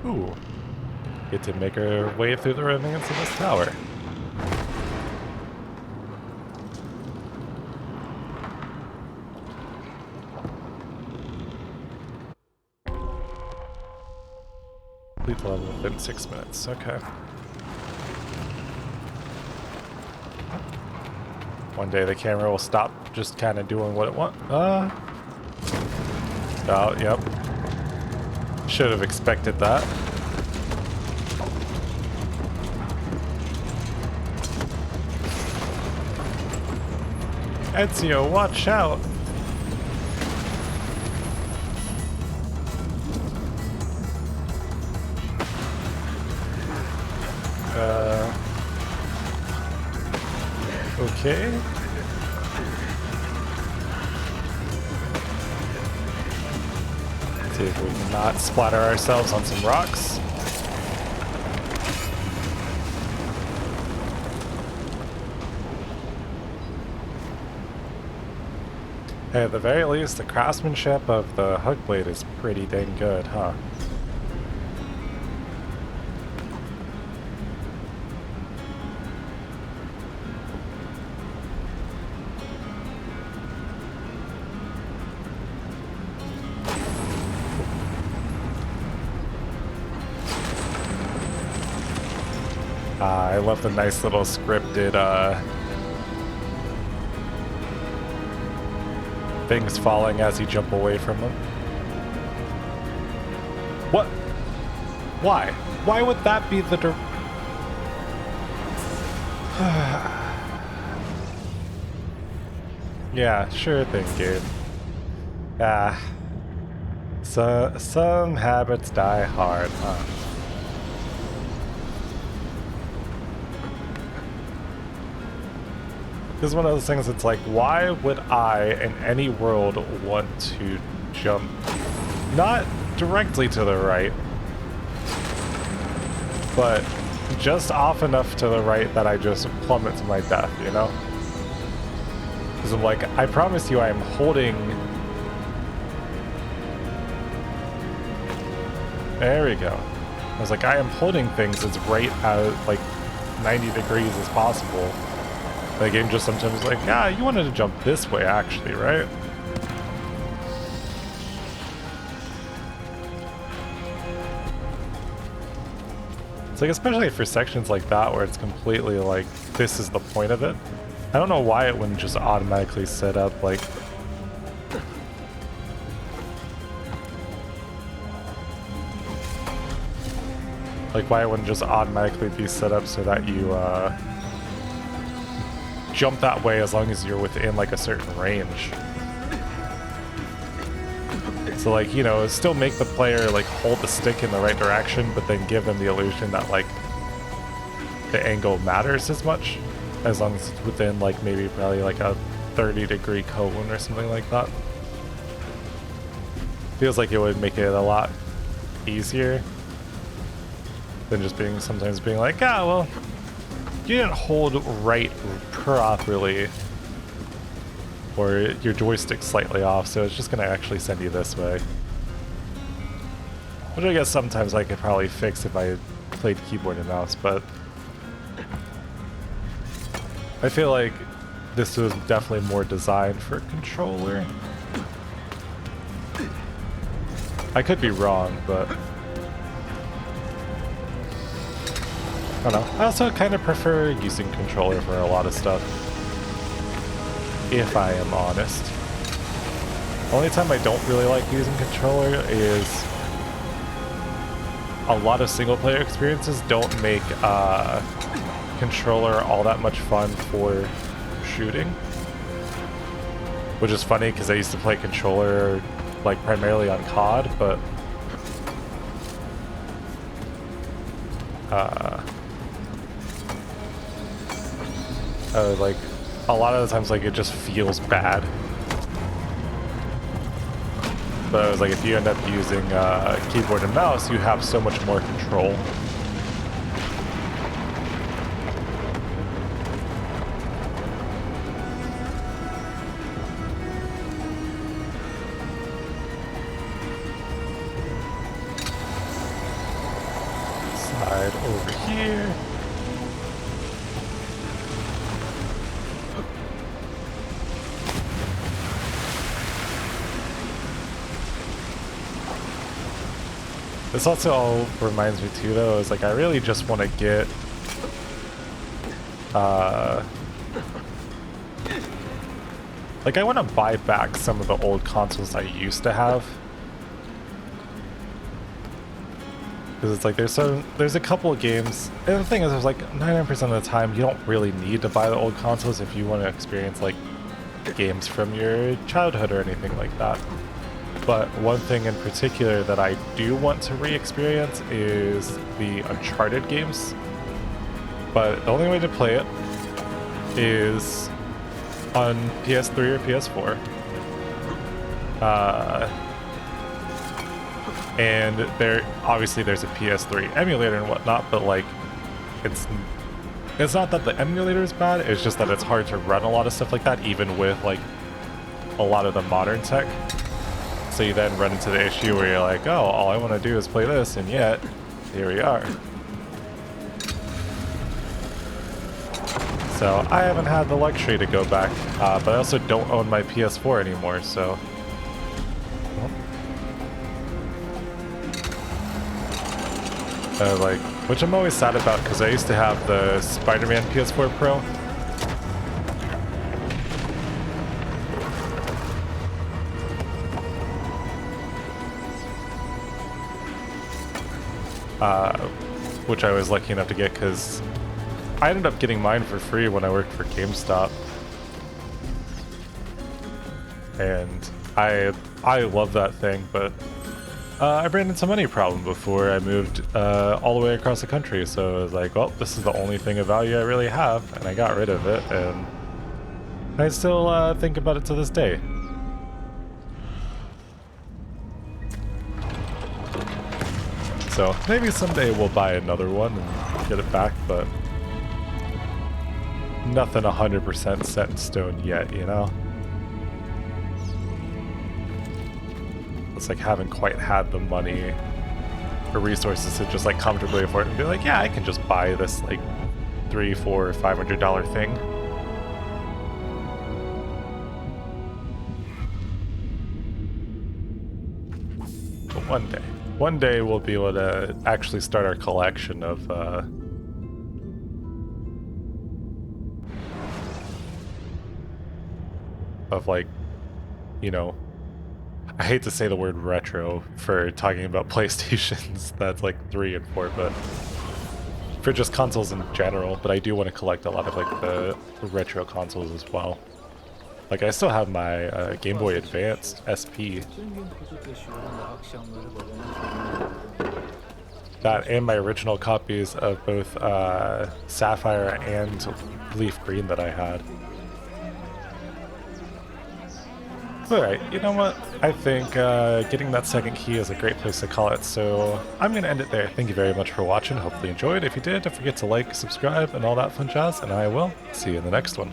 Ooh. Get to make our way through the remnants of this tower. Complete the level within 6 minutes, okay. One day the camera will stop just kind of doing what it wants. Oh, yep. Should have expected that. Ezio, watch out! Okay. Let's see if we can not splatter ourselves on some rocks. Hey, at the very least, the craftsmanship of the hook blade is pretty dang good, huh? I love the nice little scripted things falling as you jump away from them. What? Why? Why would that be the Yeah, sure thing, game. So some habits die hard, huh? This is one of those things that's like, why would I, in any world, want to jump not directly to the right, but just off enough to the right that I just plummet to my death, you know? Because I'm like, I promise you I am holding... There we go. I was like, I am holding things as right out, like, 90 degrees as possible. The game just sometimes is like, yeah, you wanted to jump this way, actually, right? It's like, especially for sections like that where it's completely like, this is the point of it. I don't know why it wouldn't just automatically set up like... Like why it wouldn't just automatically be set up so that you jump that way as long as you're within like a certain range. So like, you know, still make the player like hold the stick in the right direction, but then give them the illusion that like the angle matters as much, as long as it's within like maybe probably like a 30-degree cone or something like that. Feels like it would make it a lot easier than just being sometimes being like, ah, well, you didn't hold right properly, or your joystick's slightly off, so it's just gonna actually send you this way. Which I guess sometimes I could probably fix if I played keyboard and mouse, but I feel like this was definitely more designed for a controller. I could be wrong, but I don't know. I also kind of prefer using controller for a lot of stuff, if I am honest. The only time I don't really like using controller is a lot of single player experiences don't make controller all that much fun for shooting. Which is funny because I used to play controller like primarily on COD, but like a lot of the times like it just feels bad. But I was like, if you end up using keyboard and mouse, you have so much more control. Slide over here. This also all reminds me too, though, is like I really just want to get like I want to buy back some of the old consoles I used to have, because it's like there's a couple of games, and the thing is, there's like 99% of the time you don't really need to buy the old consoles if you want to experience like games from your childhood or anything like that. But one thing in particular that I do want to re-experience is the Uncharted games. But the only way to play it is on PS3 or PS4. And obviously there's a PS3 emulator and whatnot, but like it's not that the emulator is bad, it's just that it's hard to run a lot of stuff like that, even with like a lot of the modern tech. So you then run into the issue where you're like, oh, all I want to do is play this, and yet, here we are. So I haven't had the luxury to go back, but I also don't own my PS4 anymore, so... Like, Which I'm always sad about, because I used to have the Spider-Man PS4 Pro. Which I was lucky enough to get, because I ended up getting mine for free when I worked for GameStop. And I love that thing, but I ran into a money problem before I moved all the way across the country, so I was like, well, this is the only thing of value I really have, and I got rid of it, and I still think about it to this day. So maybe someday we'll buy another one and get it back, but nothing 100% set in stone yet, you know? It's like haven't quite had the money or resources to just like comfortably afford it and be like, yeah, I can just buy this like $300, $400, $500 thing. But one day we'll be able to actually start our collection of like, you know, I hate to say the word retro for talking about PlayStations that's like 3 and 4, but for just consoles in general, but I do want to collect a lot of like the retro consoles as well. Like I still have my Game Boy Advance SP. That and my original copies of both Sapphire and Leaf Green that I had. Alright, you know what? I think getting that second key is a great place to call it, so I'm going to end it there. Thank you very much for watching. Hopefully you enjoyed. If you did, don't forget to like, subscribe, and all that fun jazz, and I will see you in the next one.